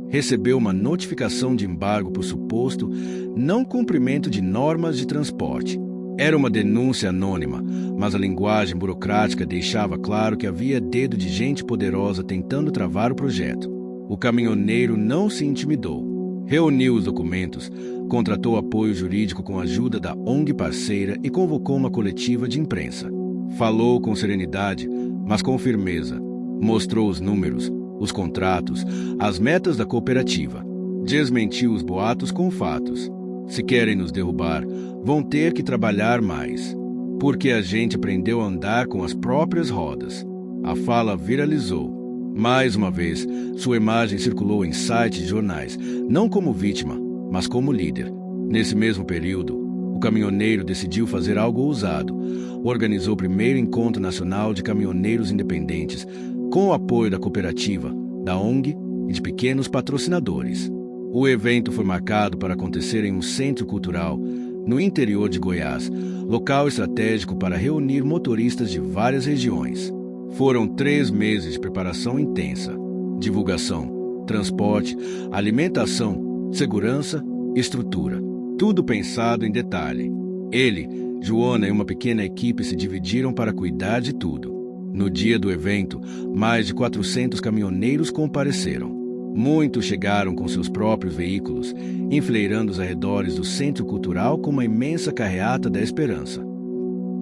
recebeu uma notificação de embargo por suposto não cumprimento de normas de transporte. Era uma denúncia anônima, mas a linguagem burocrática deixava claro que havia dedo de gente poderosa tentando travar o projeto. O caminhoneiro não se intimidou. Reuniu os documentos, contratou apoio jurídico com a ajuda da ONG parceira e convocou uma coletiva de imprensa. Falou com serenidade, mas com firmeza. Mostrou os números, os contratos, as metas da cooperativa. Desmentiu os boatos com fatos. "Se querem nos derrubar, vão ter que trabalhar mais, porque a gente aprendeu a andar com as próprias rodas." A fala viralizou. Mais uma vez, sua imagem circulou em sites de jornais, não como vítima, mas como líder. Nesse mesmo período, o caminhoneiro decidiu fazer algo ousado. Organizou o primeiro encontro nacional de caminhoneiros independentes, com o apoio da cooperativa, da ONG e de pequenos patrocinadores. O evento foi marcado para acontecer em um centro cultural, no interior de Goiás, local estratégico para reunir motoristas de várias regiões. Foram 3 meses de preparação intensa, divulgação, transporte, alimentação, segurança, estrutura. Tudo pensado em detalhe. Ele, Joana e uma pequena equipe se dividiram para cuidar de tudo. No dia do evento, mais de 400 caminhoneiros compareceram. Muitos chegaram com seus próprios veículos, enfileirando os arredores do Centro Cultural com uma imensa carreata da esperança.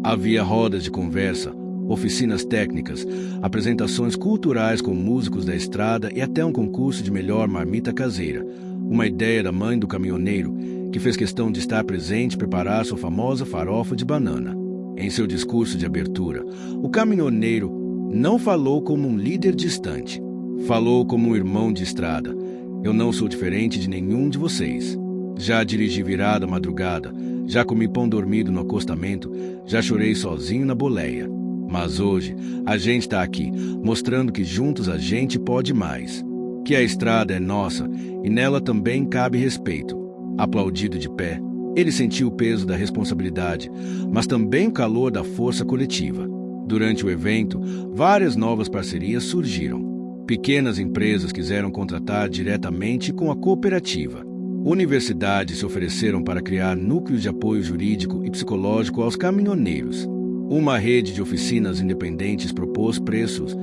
Havia rodas de conversa, oficinas técnicas, apresentações culturais com músicos da estrada e até um concurso de melhor marmita caseira, uma ideia da mãe do caminhoneiro, que fez questão de estar presente e preparar sua famosa farofa de banana. Em seu discurso de abertura, o caminhoneiro não falou como um líder distante. Falou como um irmão de estrada. "Eu não sou diferente de nenhum de vocês. Já dirigi virada à madrugada, já comi pão dormido no acostamento, já chorei sozinho na boleia. Mas hoje, a gente está aqui, mostrando que juntos a gente pode mais. Que a estrada é nossa e nela também cabe respeito." Aplaudido de pé, ele sentiu o peso da responsabilidade, mas também o calor da força coletiva. Durante o evento, várias novas parcerias surgiram. Pequenas empresas quiseram contratar diretamente com a cooperativa. Universidades se ofereceram para criar núcleos de apoio jurídico e psicológico aos caminhoneiros. Uma rede de oficinas independentes propôs preços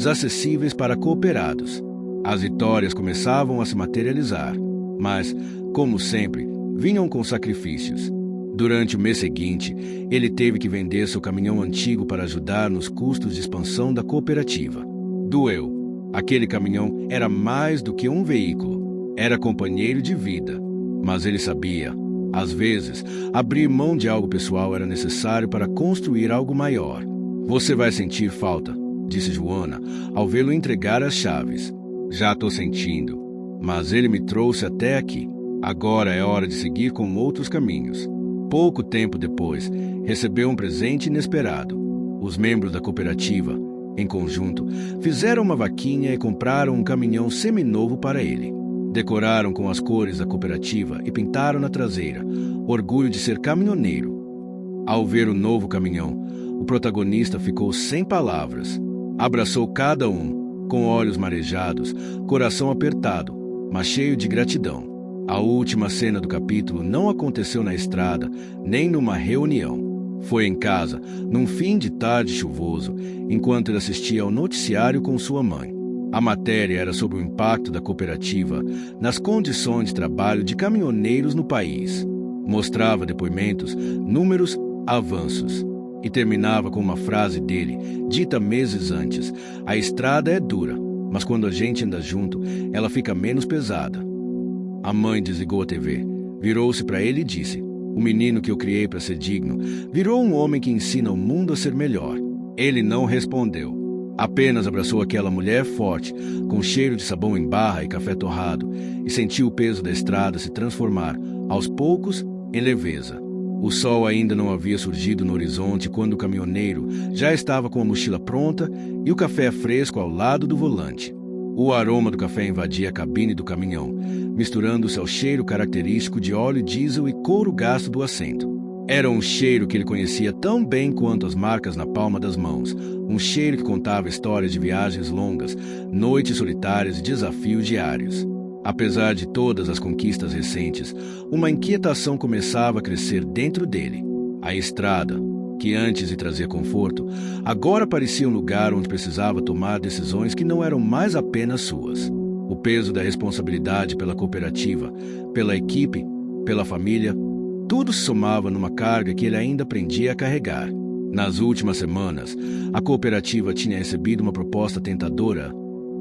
acessíveis para cooperados. As vitórias começavam a se materializar, mas, como sempre, vinham com sacrifícios. Durante o mês seguinte, ele teve que vender seu caminhão antigo para ajudar nos custos de expansão da cooperativa. Doeu. Aquele caminhão era mais do que um veículo. Era companheiro de vida. Mas ele sabia, às vezes, abrir mão de algo pessoal era necessário para construir algo maior. "Você vai sentir falta", disse Joana, ao vê-lo entregar as chaves. Já estou sentindo, mas ele me trouxe até aqui. Agora é hora de seguir com outros caminhos. Pouco tempo depois, recebeu um presente inesperado. Os membros da cooperativa, em conjunto, fizeram uma vaquinha e compraram um caminhão seminovo para ele. Decoraram com as cores da cooperativa e pintaram na traseira, orgulho de ser caminhoneiro. Ao ver o novo caminhão, o protagonista ficou sem palavras. Abraçou cada um, com olhos marejados, coração apertado, mas cheio de gratidão. A última cena do capítulo não aconteceu na estrada, nem numa reunião. Foi em casa, num fim de tarde chuvoso, enquanto ele assistia ao noticiário com sua mãe. A matéria era sobre o impacto da cooperativa nas condições de trabalho de caminhoneiros no país. Mostrava depoimentos, números, avanços. E terminava com uma frase dele, dita meses antes: a estrada é dura, mas quando a gente anda junto, ela fica menos pesada. A mãe desligou a TV, virou-se para ele e disse: o menino que eu criei para ser digno virou um homem que ensina o mundo a ser melhor. Ele não respondeu. Apenas abraçou aquela mulher forte, com cheiro de sabão em barra e café torrado, e sentiu o peso da estrada se transformar, aos poucos, em leveza. O sol ainda não havia surgido no horizonte quando o caminhoneiro já estava com a mochila pronta e o café fresco ao lado do volante. O aroma do café invadia a cabine do caminhão, misturando-se ao cheiro característico de óleo diesel e couro gasto do assento. Era um cheiro que ele conhecia tão bem quanto as marcas na palma das mãos, um cheiro que contava histórias de viagens longas, noites solitárias e desafios diários. Apesar de todas as conquistas recentes, uma inquietação começava a crescer dentro dele. A estrada, que antes lhe trazia conforto, agora parecia um lugar onde precisava tomar decisões que não eram mais apenas suas. O peso da responsabilidade pela cooperativa, pela equipe, pela família, tudo se somava numa carga que ele ainda aprendia a carregar. Nas últimas semanas, a cooperativa tinha recebido uma proposta tentadora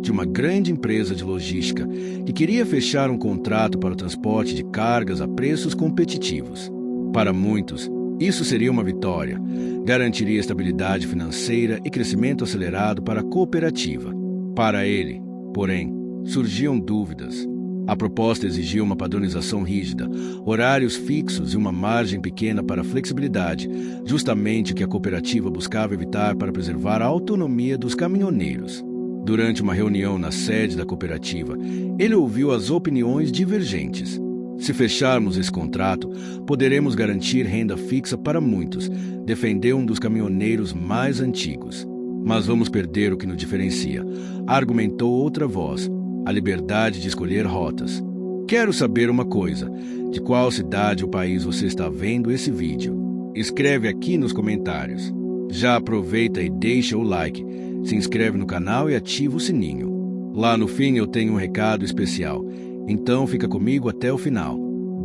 de uma grande empresa de logística que queria fechar um contrato para o transporte de cargas a preços competitivos. Para muitos, isso seria uma vitória, garantiria estabilidade financeira e crescimento acelerado para a cooperativa. Para ele, porém, surgiam dúvidas. A proposta exigia uma padronização rígida, horários fixos e uma margem pequena para a flexibilidade, justamente o que a cooperativa buscava evitar para preservar a autonomia dos caminhoneiros. Durante uma reunião na sede da cooperativa, ele ouviu as opiniões divergentes. Se fecharmos esse contrato, poderemos garantir renda fixa para muitos, defendeu um dos caminhoneiros mais antigos. Mas vamos perder o que nos diferencia, argumentou outra voz, a liberdade de escolher rotas. Quero saber uma coisa, de qual cidade ou país você está vendo esse vídeo? Escreve aqui nos comentários. Já aproveita e deixa o like, se inscreve no canal e ativa o sininho. Lá no fim eu tenho um recado especial, então fica comigo até o final.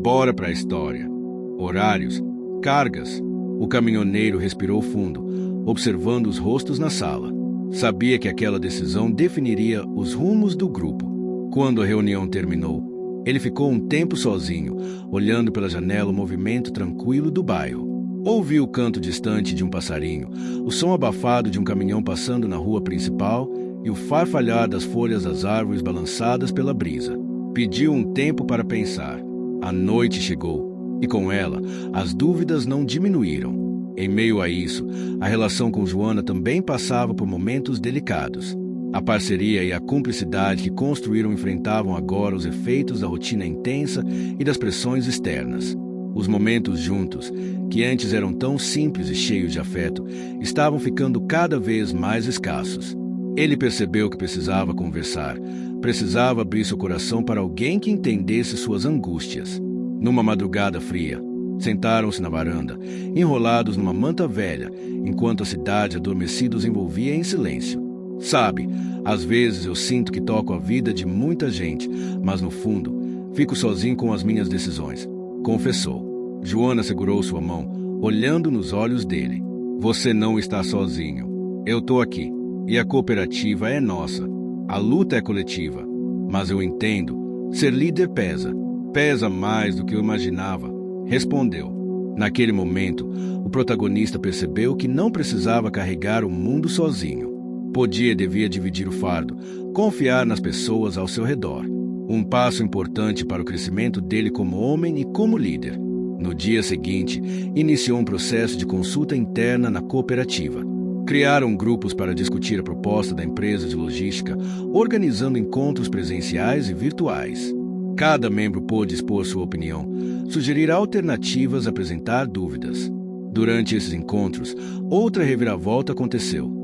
Bora para a história. Horários, cargas. O caminhoneiro respirou fundo, observando os rostos na sala. Sabia que aquela decisão definiria os rumos do grupo. Quando a reunião terminou, ele ficou um tempo sozinho, olhando pela janela o movimento tranquilo do bairro. Ouviu o canto distante de um passarinho, o som abafado de um caminhão passando na rua principal e o farfalhar das folhas das árvores balançadas pela brisa. Pediu um tempo para pensar. A noite chegou, e com ela, as dúvidas não diminuíram. Em meio a isso, a relação com Joana também passava por momentos delicados. A parceria e a cumplicidade que construíram enfrentavam agora os efeitos da rotina intensa e das pressões externas. Os momentos juntos, que antes eram tão simples e cheios de afeto, estavam ficando cada vez mais escassos. Ele percebeu que precisava conversar, precisava abrir seu coração para alguém que entendesse suas angústias. Numa madrugada fria, sentaram-se na varanda, enrolados numa manta velha, enquanto a cidade adormecida os envolvia em silêncio. Sabe, às vezes eu sinto que toco a vida de muita gente, mas no fundo, fico sozinho com as minhas decisões, confessou. Joana segurou sua mão, olhando nos olhos dele. Você não está sozinho. Eu estou aqui, e a cooperativa é nossa. A luta é coletiva, mas eu entendo, ser líder pesa mais do que eu imaginava, respondeu. Naquele momento, o protagonista percebeu que não precisava carregar o mundo sozinho. Podia e devia dividir o fardo, confiar nas pessoas ao seu redor. Um passo importante para o crescimento dele como homem e como líder. No dia seguinte, iniciou um processo de consulta interna na cooperativa. Criaram grupos para discutir a proposta da empresa de logística, organizando encontros presenciais e virtuais. Cada membro pôde expor sua opinião, sugerir alternativas, apresentar dúvidas. Durante esses encontros, outra reviravolta aconteceu.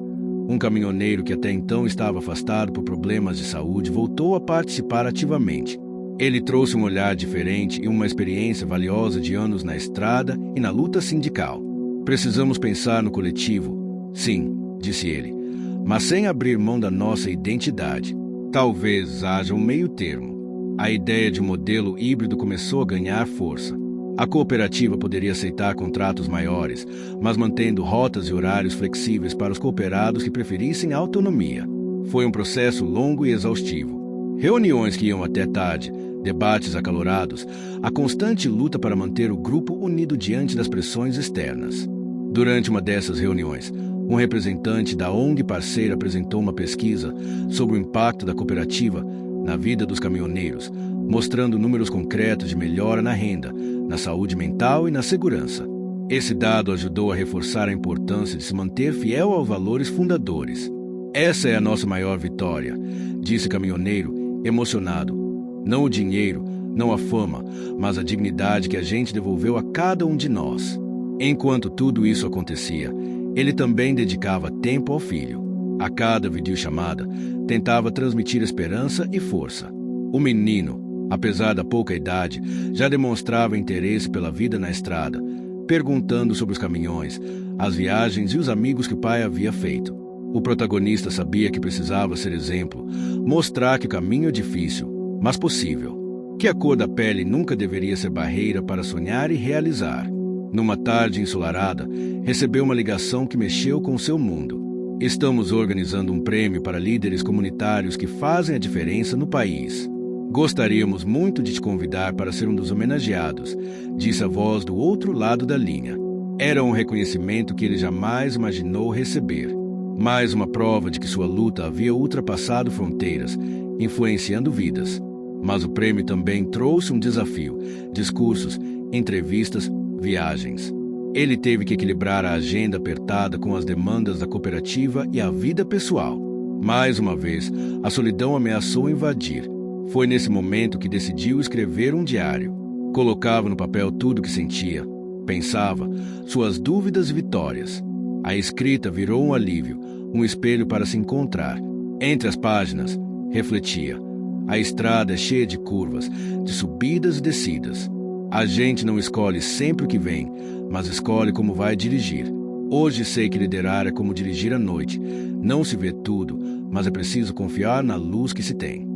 Um caminhoneiro que até então estava afastado por problemas de saúde voltou a participar ativamente. Ele trouxe um olhar diferente e uma experiência valiosa de anos na estrada e na luta sindical. Precisamos pensar no coletivo. Sim, disse ele, mas sem abrir mão da nossa identidade. Talvez haja um meio termo. A ideia de um modelo híbrido começou a ganhar força. A cooperativa poderia aceitar contratos maiores, mas mantendo rotas e horários flexíveis para os cooperados que preferissem a autonomia. Foi um processo longo e exaustivo. Reuniões que iam até tarde, debates acalorados, a constante luta para manter o grupo unido diante das pressões externas. Durante uma dessas reuniões, um representante da ONG parceira apresentou uma pesquisa sobre o impacto da cooperativa na vida dos caminhoneiros, mostrando números concretos de melhora na renda, na saúde mental e na segurança. Esse dado ajudou a reforçar a importância de se manter fiel aos valores fundadores. Essa é a nossa maior vitória, disse o caminhoneiro, emocionado. Não o dinheiro, não a fama, mas a dignidade que a gente devolveu a cada um de nós. Enquanto tudo isso acontecia, ele também dedicava tempo ao filho. A cada videochamada, tentava transmitir esperança e força. O menino, apesar da pouca idade, já demonstrava interesse pela vida na estrada, perguntando sobre os caminhões, as viagens e os amigos que o pai havia feito. O protagonista sabia que precisava ser exemplo, mostrar que o caminho é difícil, mas possível. Que a cor da pele nunca deveria ser barreira para sonhar e realizar. Numa tarde ensolarada, recebeu uma ligação que mexeu com seu mundo. Estamos organizando um prêmio para líderes comunitários que fazem a diferença no país. Gostaríamos muito de te convidar para ser um dos homenageados, disse a voz do outro lado da linha. Era um reconhecimento que ele jamais imaginou receber. Mais uma prova de que sua luta havia ultrapassado fronteiras, influenciando vidas. Mas o prêmio também trouxe um desafio: discursos, entrevistas, viagens. Ele teve que equilibrar a agenda apertada com as demandas da cooperativa e a vida pessoal. Mais uma vez, a solidão ameaçou invadir. Foi nesse momento que decidiu escrever um diário. Colocava no papel tudo o que sentia, pensava, suas dúvidas e vitórias. A escrita virou um alívio, um espelho para se encontrar. Entre as páginas, refletia. A estrada é cheia de curvas, de subidas e descidas. A gente não escolhe sempre o que vem, mas escolhe como vai dirigir. Hoje sei que liderar é como dirigir à noite. Não se vê tudo, mas é preciso confiar na luz que se tem.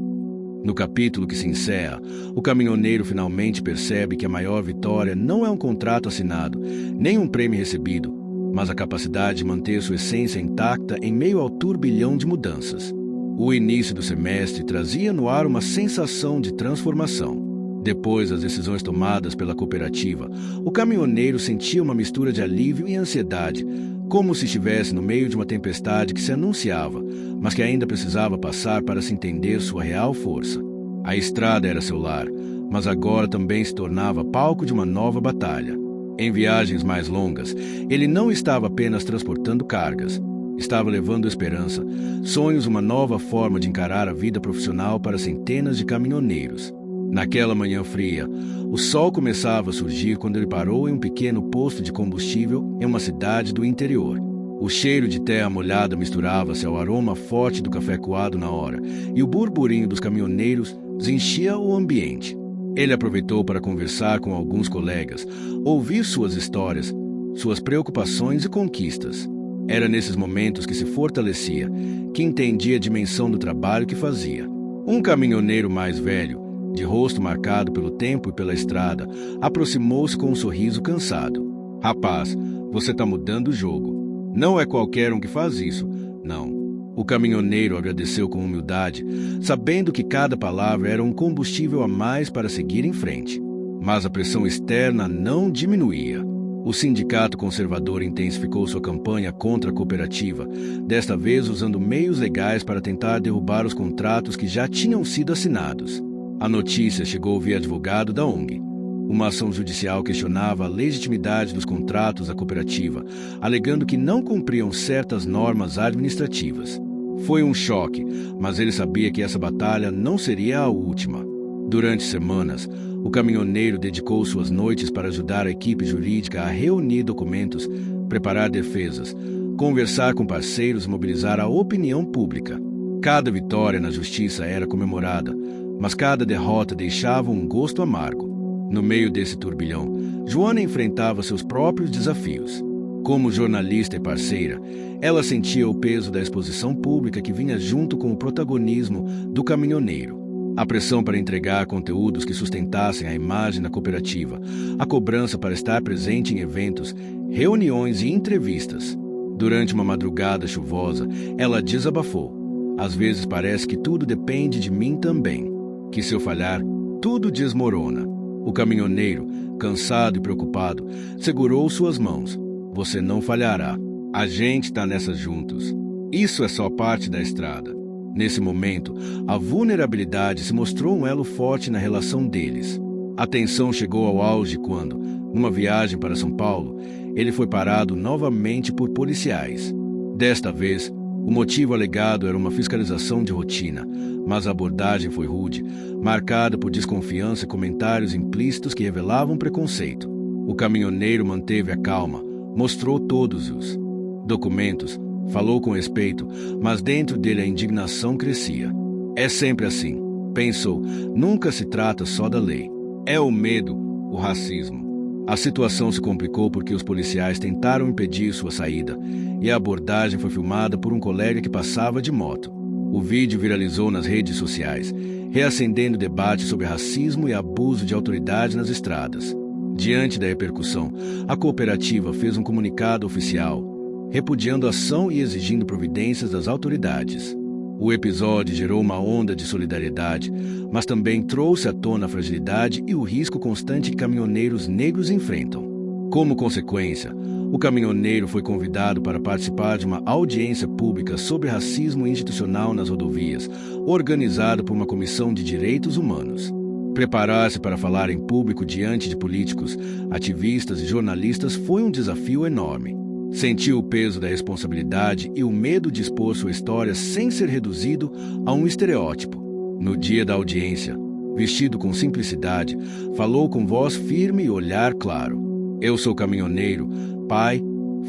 No capítulo que se encerra, o caminhoneiro finalmente percebe que a maior vitória não é um contrato assinado, nem um prêmio recebido, mas a capacidade de manter sua essência intacta em meio ao turbilhão de mudanças. O início do semestre trazia no ar uma sensação de transformação. Depois das decisões tomadas pela cooperativa, o caminhoneiro sentia uma mistura de alívio e ansiedade, como se estivesse no meio de uma tempestade que se anunciava, mas que ainda precisava passar para se entender sua real força. A estrada era seu lar, mas agora também se tornava palco de uma nova batalha. Em viagens mais longas, ele não estava apenas transportando cargas, estava levando esperança, sonhos, uma nova forma de encarar a vida profissional para centenas de caminhoneiros. Naquela manhã fria, o sol começava a surgir quando ele parou em um pequeno posto de combustível em uma cidade do interior. O cheiro de terra molhada misturava-se ao aroma forte do café coado na hora, e o burburinho dos caminhoneiros enchia o ambiente. Ele aproveitou para conversar com alguns colegas, ouvir suas histórias, suas preocupações e conquistas. Era nesses momentos que se fortalecia, que entendia a dimensão do trabalho que fazia. Um caminhoneiro mais velho, de rosto marcado pelo tempo e pela estrada, aproximou-se com um sorriso cansado. Rapaz, você está mudando o jogo. Não é qualquer um que faz isso, não. O caminhoneiro agradeceu com humildade, sabendo que cada palavra era um combustível a mais para seguir em frente. Mas a pressão externa não diminuía. O sindicato conservador intensificou sua campanha contra a cooperativa, desta vez usando meios legais para tentar derrubar os contratos que já tinham sido assinados. A notícia chegou via advogado da ONG. Uma ação judicial questionava a legitimidade dos contratos da cooperativa, alegando que não cumpriam certas normas administrativas. Foi um choque, mas ele sabia que essa batalha não seria a última. Durante semanas, o caminhoneiro dedicou suas noites para ajudar a equipe jurídica a reunir documentos, preparar defesas, conversar com parceiros e mobilizar a opinião pública. Cada vitória na justiça era comemorada, mas cada derrota deixava um gosto amargo. No meio desse turbilhão, Joana enfrentava seus próprios desafios. Como jornalista e parceira, ela sentia o peso da exposição pública que vinha junto com o protagonismo do caminhoneiro. A pressão para entregar conteúdos que sustentassem a imagem da cooperativa, a cobrança para estar presente em eventos, reuniões e entrevistas. Durante uma madrugada chuvosa, ela desabafou. Às vezes parece que tudo depende de mim também, que se eu falhar, tudo desmorona. O caminhoneiro, cansado e preocupado, segurou suas mãos. Você não falhará. A gente está nessas juntos. Isso é só parte da estrada. Nesse momento, a vulnerabilidade se mostrou um elo forte na relação deles. A tensão chegou ao auge quando, numa viagem para São Paulo, ele foi parado novamente por policiais. Desta vez, o motivo alegado era uma fiscalização de rotina, mas a abordagem foi rude, marcada por desconfiança e comentários implícitos que revelavam preconceito. O caminhoneiro manteve a calma, mostrou todos os documentos, falou com respeito, mas dentro dele a indignação crescia. É sempre assim, pensou, nunca se trata só da lei. É o medo, o racismo. A situação se complicou porque os policiais tentaram impedir sua saída, e a abordagem foi filmada por um colega que passava de moto. O vídeo viralizou nas redes sociais, reacendendo o debate sobre racismo e abuso de autoridade nas estradas. Diante da repercussão, a cooperativa fez um comunicado oficial, repudiando a ação e exigindo providências das autoridades. O episódio gerou uma onda de solidariedade, mas também trouxe à tona a fragilidade e o risco constante que caminhoneiros negros enfrentam. Como consequência, o caminhoneiro foi convidado para participar de uma audiência pública sobre racismo institucional nas rodovias, organizada por uma comissão de direitos humanos. Preparar-se para falar em público diante de políticos, ativistas e jornalistas foi um desafio enorme. Sentiu o peso da responsabilidade e o medo de expor sua história sem ser reduzido a um estereótipo. No dia da audiência, vestido com simplicidade, falou com voz firme e olhar claro. Eu sou caminhoneiro, pai,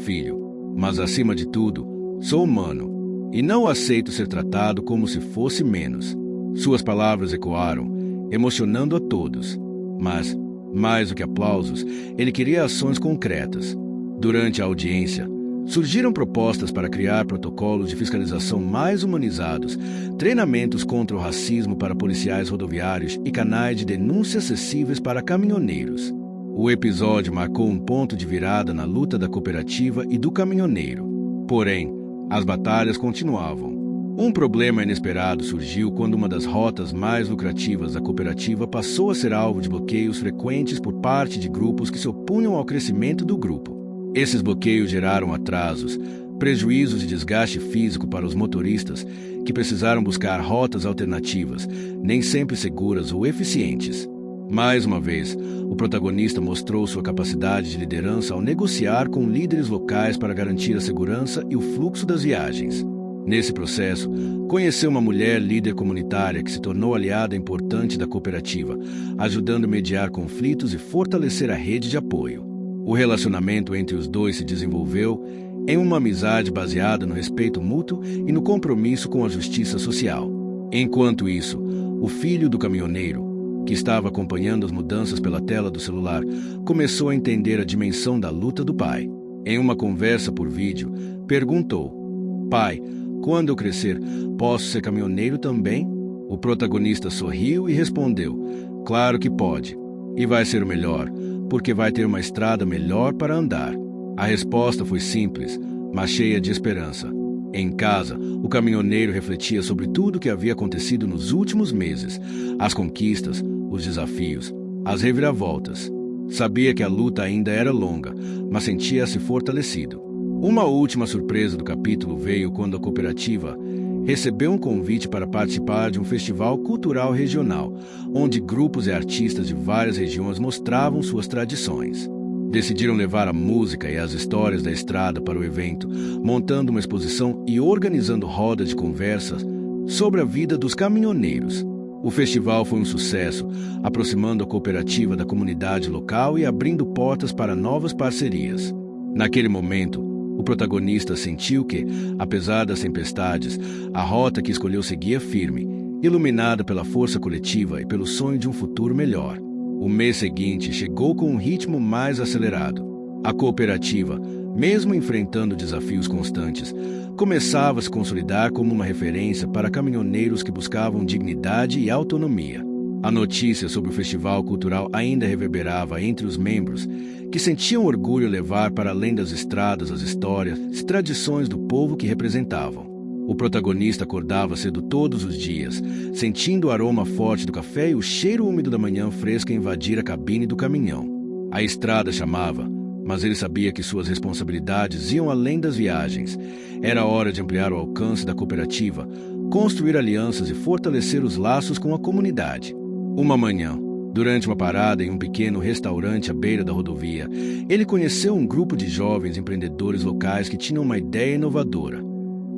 filho, mas acima de tudo, sou humano e não aceito ser tratado como se fosse menos. Suas palavras ecoaram, emocionando a todos. Mas, mais do que aplausos, ele queria ações concretas. Durante a audiência, surgiram propostas para criar protocolos de fiscalização mais humanizados, treinamentos contra o racismo para policiais rodoviários e canais de denúncia acessíveis para caminhoneiros. O episódio marcou um ponto de virada na luta da cooperativa e do caminhoneiro. Porém, as batalhas continuavam. Um problema inesperado surgiu quando uma das rotas mais lucrativas da cooperativa passou a ser alvo de bloqueios frequentes por parte de grupos que se opunham ao crescimento do grupo. Esses bloqueios geraram atrasos, prejuízos e desgaste físico para os motoristas, que precisaram buscar rotas alternativas, nem sempre seguras ou eficientes. Mais uma vez, o protagonista mostrou sua capacidade de liderança ao negociar com líderes locais para garantir a segurança e o fluxo das viagens. Nesse processo, conheceu uma mulher líder comunitária que se tornou aliada importante da cooperativa, ajudando a mediar conflitos e fortalecer a rede de apoio. O relacionamento entre os dois se desenvolveu em uma amizade baseada no respeito mútuo e no compromisso com a justiça social. Enquanto isso, o filho do caminhoneiro, que estava acompanhando as mudanças pela tela do celular, começou a entender a dimensão da luta do pai. Em uma conversa por vídeo, perguntou: "Pai, quando eu crescer, posso ser caminhoneiro também?" O protagonista sorriu e respondeu: "Claro que pode. E vai ser o melhor, porque vai ter uma estrada melhor para andar." A resposta foi simples, mas cheia de esperança. Em casa, o caminhoneiro refletia sobre tudo o que havia acontecido nos últimos meses, as conquistas, os desafios, as reviravoltas. Sabia que a luta ainda era longa, mas sentia-se fortalecido. Uma última surpresa do capítulo veio quando a cooperativa recebeu um convite para participar de um festival cultural regional, onde grupos e artistas de várias regiões mostravam suas tradições. Decidiram levar a música e as histórias da estrada para o evento, montando uma exposição e organizando rodas de conversas sobre a vida dos caminhoneiros. O festival foi um sucesso, aproximando a cooperativa da comunidade local e abrindo portas para novas parcerias. Naquele momento, o protagonista sentiu que, apesar das tempestades, a rota que escolheu seguia firme, iluminada pela força coletiva e pelo sonho de um futuro melhor. O mês seguinte chegou com um ritmo mais acelerado. A cooperativa, mesmo enfrentando desafios constantes, começava a se consolidar como uma referência para caminhoneiros que buscavam dignidade e autonomia. A notícia sobre o festival cultural ainda reverberava entre os membros, que sentiam orgulho em levar para além das estradas as histórias e tradições do povo que representavam. O protagonista acordava cedo todos os dias, sentindo o aroma forte do café e o cheiro úmido da manhã fresca invadir a cabine do caminhão. A estrada chamava, mas ele sabia que suas responsabilidades iam além das viagens. Era hora de ampliar o alcance da cooperativa, construir alianças e fortalecer os laços com a comunidade. Uma manhã, durante uma parada em um pequeno restaurante à beira da rodovia, ele conheceu um grupo de jovens empreendedores locais que tinham uma ideia inovadora.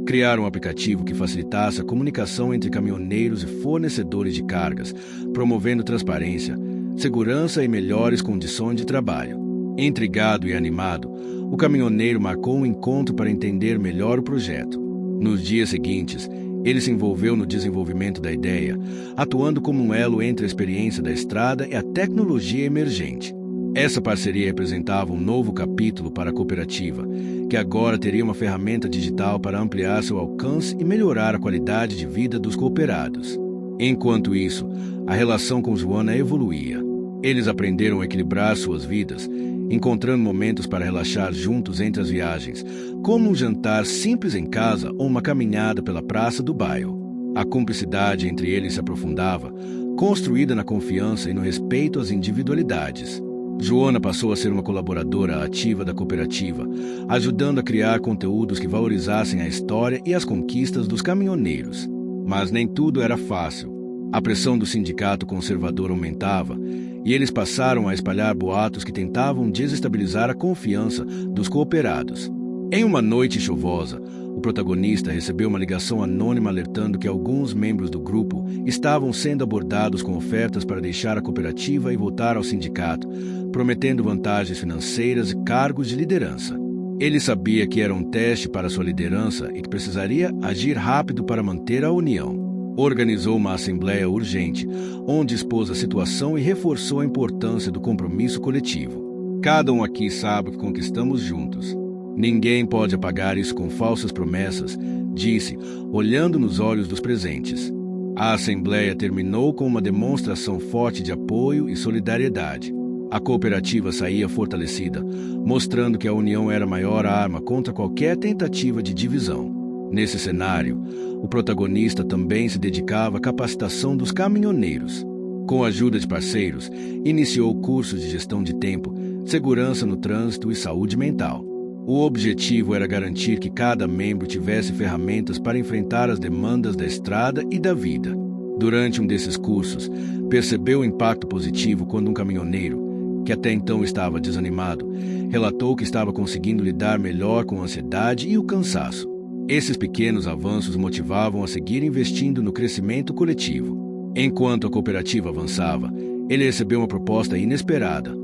Criar um aplicativo que facilitasse a comunicação entre caminhoneiros e fornecedores de cargas, promovendo transparência, segurança e melhores condições de trabalho. Intrigado e animado, o caminhoneiro marcou um encontro para entender melhor o projeto. Nos dias seguintes, ele se envolveu no desenvolvimento da ideia, atuando como um elo entre a experiência da estrada e a tecnologia emergente. Essa parceria representava um novo capítulo para a cooperativa, que agora teria uma ferramenta digital para ampliar seu alcance e melhorar a qualidade de vida dos cooperados. Enquanto isso, a relação com Joana evoluía. Eles aprenderam a equilibrar suas vidas, encontrando momentos para relaxar juntos entre as viagens, como um jantar simples em casa ou uma caminhada pela praça do bairro. A cumplicidade entre eles se aprofundava, construída na confiança e no respeito às individualidades. Joana passou a ser uma colaboradora ativa da cooperativa, ajudando a criar conteúdos que valorizassem a história e as conquistas dos caminhoneiros. Mas nem tudo era fácil. A pressão do sindicato conservador aumentava, e eles passaram a espalhar boatos que tentavam desestabilizar a confiança dos cooperados. Em uma noite chuvosa, o protagonista recebeu uma ligação anônima alertando que alguns membros do grupo estavam sendo abordados com ofertas para deixar a cooperativa e voltar ao sindicato, prometendo vantagens financeiras e cargos de liderança. Ele sabia que era um teste para sua liderança e que precisaria agir rápido para manter a união. Organizou uma assembleia urgente, onde expôs a situação e reforçou a importância do compromisso coletivo. Cada um aqui sabe o que conquistamos juntos. Ninguém pode apagar isso com falsas promessas, disse, olhando nos olhos dos presentes. A assembleia terminou com uma demonstração forte de apoio e solidariedade. A cooperativa saía fortalecida, mostrando que a união era a maior arma contra qualquer tentativa de divisão. Nesse cenário, o protagonista também se dedicava à capacitação dos caminhoneiros. Com a ajuda de parceiros, iniciou cursos de gestão de tempo, segurança no trânsito e saúde mental. O objetivo era garantir que cada membro tivesse ferramentas para enfrentar as demandas da estrada e da vida. Durante um desses cursos, percebeu o impacto positivo quando um caminhoneiro, que até então estava desanimado, relatou que estava conseguindo lidar melhor com a ansiedade e o cansaço. Esses pequenos avanços motivavam a seguir investindo no crescimento coletivo. Enquanto a cooperativa avançava, ele recebeu uma proposta inesperada: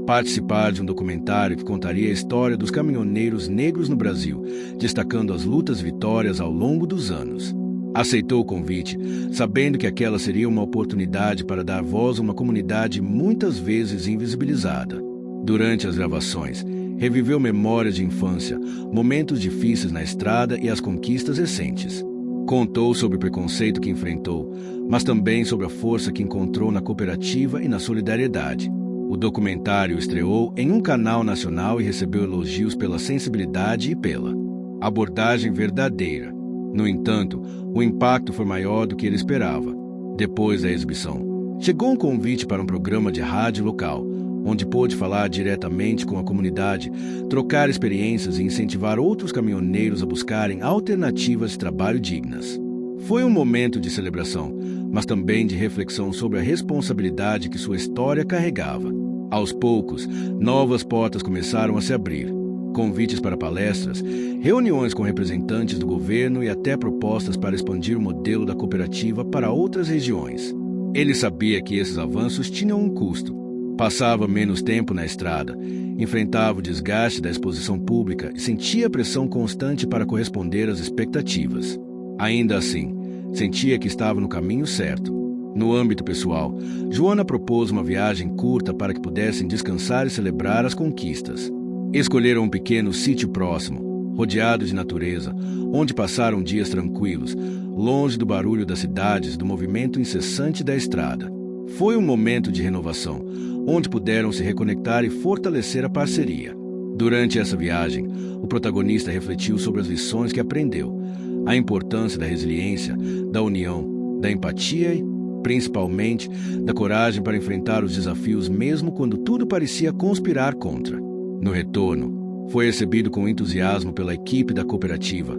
participar de um documentário que contaria a história dos caminhoneiros negros no Brasil, destacando as lutas e vitórias ao longo dos anos. Aceitou o convite, sabendo que aquela seria uma oportunidade para dar voz a uma comunidade muitas vezes invisibilizada. Durante as gravações, reviveu memórias de infância, momentos difíceis na estrada e as conquistas recentes. Contou sobre o preconceito que enfrentou, mas também sobre a força que encontrou na cooperativa e na solidariedade. O documentário estreou em um canal nacional e recebeu elogios pela sensibilidade e pela abordagem verdadeira. No entanto, o impacto foi maior do que ele esperava. Depois da exibição, chegou um convite para um programa de rádio local, onde pôde falar diretamente com a comunidade, trocar experiências e incentivar outros caminhoneiros a buscarem alternativas de trabalho dignas. Foi um momento de celebração, mas também de reflexão sobre a responsabilidade que sua história carregava. Aos poucos, novas portas começaram a se abrir. Convites para palestras, reuniões com representantes do governo e até propostas para expandir o modelo da cooperativa para outras regiões. Ele sabia que esses avanços tinham um custo. Passava menos tempo na estrada, enfrentava o desgaste da exposição pública e sentia a pressão constante para corresponder às expectativas. Ainda assim, sentia que estava no caminho certo. No âmbito pessoal, Joana propôs uma viagem curta para que pudessem descansar e celebrar as conquistas. Escolheram um pequeno sítio próximo, rodeado de natureza, onde passaram dias tranquilos, longe do barulho das cidades e do movimento incessante da estrada. Foi um momento de renovação, onde puderam se reconectar e fortalecer a parceria. Durante essa viagem, o protagonista refletiu sobre as lições que aprendeu, a importância da resiliência, da união, da empatia e, principalmente, da coragem para enfrentar os desafios mesmo quando tudo parecia conspirar contra. No retorno, foi recebido com entusiasmo pela equipe da cooperativa,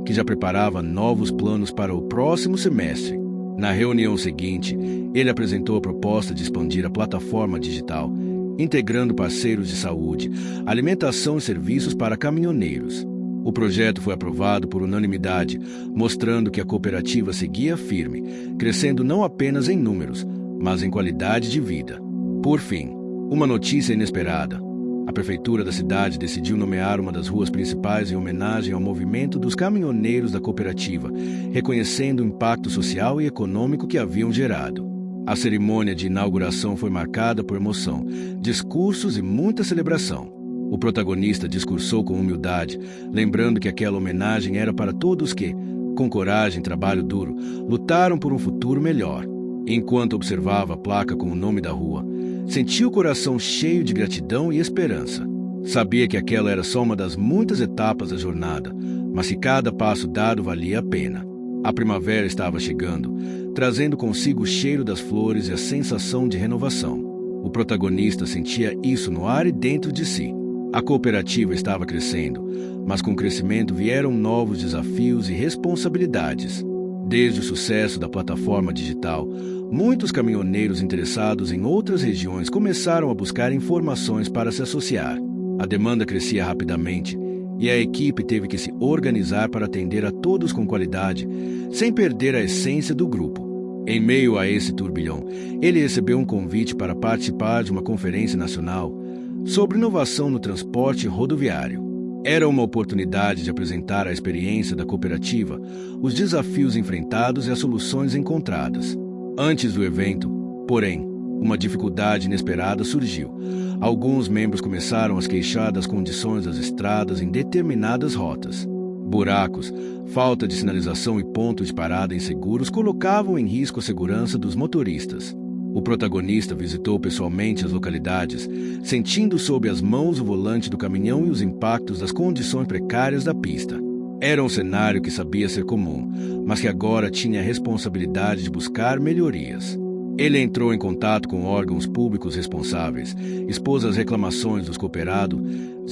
que já preparava novos planos para o próximo semestre. Na reunião seguinte, ele apresentou a proposta de expandir a plataforma digital, integrando parceiros de saúde, alimentação e serviços para caminhoneiros. O projeto foi aprovado por unanimidade, mostrando que a cooperativa seguia firme, crescendo não apenas em números, mas em qualidade de vida. Por fim, uma notícia inesperada. A prefeitura da cidade decidiu nomear uma das ruas principais em homenagem ao movimento dos caminhoneiros da cooperativa, reconhecendo o impacto social e econômico que haviam gerado. A cerimônia de inauguração foi marcada por emoção, discursos e muita celebração. O protagonista discursou com humildade, lembrando que aquela homenagem era para todos que, com coragem e trabalho duro, lutaram por um futuro melhor. Enquanto observava a placa com o nome da rua, sentia o coração cheio de gratidão e esperança. Sabia que aquela era só uma das muitas etapas da jornada, mas que cada passo dado valia a pena. A primavera estava chegando, trazendo consigo o cheiro das flores e a sensação de renovação. O protagonista sentia isso no ar e dentro de si. A cooperativa estava crescendo, mas com o crescimento vieram novos desafios e responsabilidades. Desde o sucesso da plataforma digital, muitos caminhoneiros interessados em outras regiões começaram a buscar informações para se associar. A demanda crescia rapidamente e a equipe teve que se organizar para atender a todos com qualidade, sem perder a essência do grupo. Em meio a esse turbilhão, ele recebeu um convite para participar de uma conferência nacional sobre inovação no transporte rodoviário. Era uma oportunidade de apresentar a experiência da cooperativa, os desafios enfrentados e as soluções encontradas. Antes do evento, porém, uma dificuldade inesperada surgiu. Alguns membros começaram a se queixar das condições das estradas em determinadas rotas. Buracos, falta de sinalização e pontos de parada inseguros colocavam em risco a segurança dos motoristas. O protagonista visitou pessoalmente as localidades, sentindo sob as mãos o volante do caminhão e os impactos das condições precárias da pista. Era um cenário que sabia ser comum, mas que agora tinha a responsabilidade de buscar melhorias. Ele entrou em contato com órgãos públicos responsáveis, expôs as reclamações dos cooperados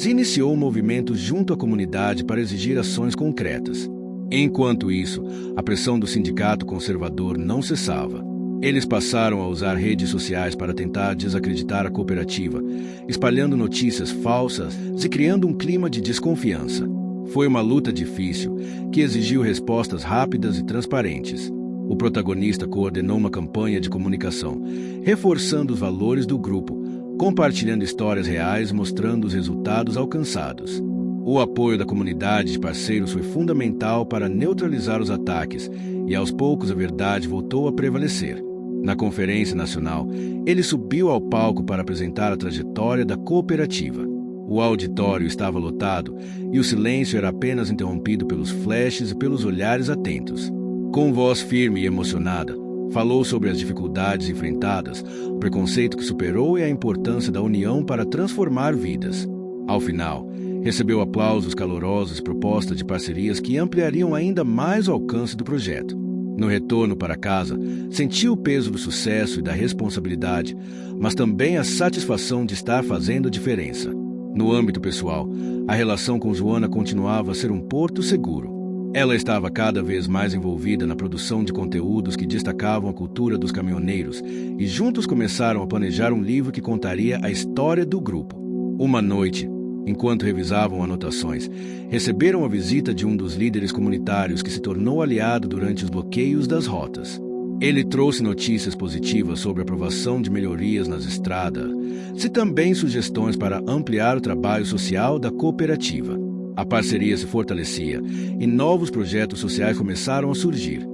e iniciou um movimento junto à comunidade para exigir ações concretas. Enquanto isso, a pressão do sindicato conservador não cessava. Eles passaram a usar redes sociais para tentar desacreditar a cooperativa, espalhando notícias falsas e criando um clima de desconfiança. Foi uma luta difícil, que exigiu respostas rápidas e transparentes. O protagonista coordenou uma campanha de comunicação, reforçando os valores do grupo, compartilhando histórias reais e mostrando os resultados alcançados. O apoio da comunidade de parceiros foi fundamental para neutralizar os ataques, e aos poucos a verdade voltou a prevalecer. Na conferência nacional, ele subiu ao palco para apresentar a trajetória da cooperativa. O auditório estava lotado e o silêncio era apenas interrompido pelos flashes e pelos olhares atentos. Com voz firme e emocionada, falou sobre as dificuldades enfrentadas, o preconceito que superou e a importância da união para transformar vidas. Ao final, recebeu aplausos calorosos e propostas de parcerias que ampliariam ainda mais o alcance do projeto. No retorno para casa, sentiu o peso do sucesso e da responsabilidade, mas também a satisfação de estar fazendo a diferença. No âmbito pessoal, a relação com Joana continuava a ser um porto seguro. Ela estava cada vez mais envolvida na produção de conteúdos que destacavam a cultura dos caminhoneiros e juntos começaram a planejar um livro que contaria a história do grupo. Uma noite, enquanto revisavam anotações, receberam a visita de um dos líderes comunitários que se tornou aliado durante os bloqueios das rotas. Ele trouxe notícias positivas sobre a aprovação de melhorias nas estradas e também sugestões para ampliar o trabalho social da cooperativa. A parceria se fortalecia e novos projetos sociais começaram a surgir.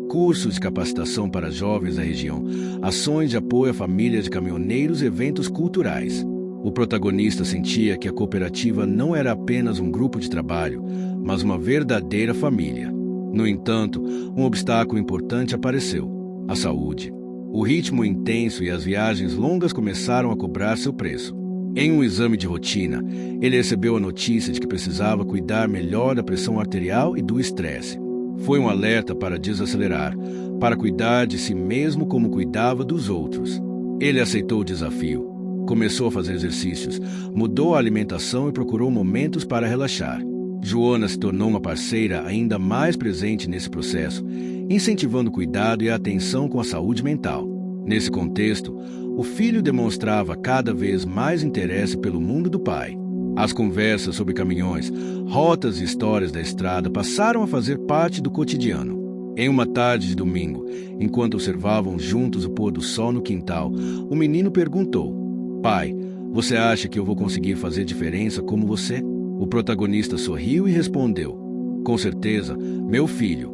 Cursos de capacitação para jovens da região, ações de apoio à família de caminhoneiros e eventos culturais. O protagonista sentia que a cooperativa não era apenas um grupo de trabalho, mas uma verdadeira família. No entanto, um obstáculo importante apareceu: a saúde. O ritmo intenso e as viagens longas começaram a cobrar seu preço. Em um exame de rotina, ele recebeu a notícia de que precisava cuidar melhor da pressão arterial e do estresse. Foi um alerta para desacelerar, para cuidar de si mesmo como cuidava dos outros. Ele aceitou o desafio. Começou a fazer exercícios, mudou a alimentação e procurou momentos para relaxar. Joana se tornou uma parceira ainda mais presente nesse processo, incentivando o cuidado e a atenção com a saúde mental. Nesse contexto, o filho demonstrava cada vez mais interesse pelo mundo do pai. As conversas sobre caminhões, rotas e histórias da estrada passaram a fazer parte do cotidiano. Em uma tarde de domingo, enquanto observavam juntos o pôr do sol no quintal, o menino perguntou: "Pai, você acha que eu vou conseguir fazer diferença como você?" O protagonista sorriu e respondeu: "Com certeza, meu filho.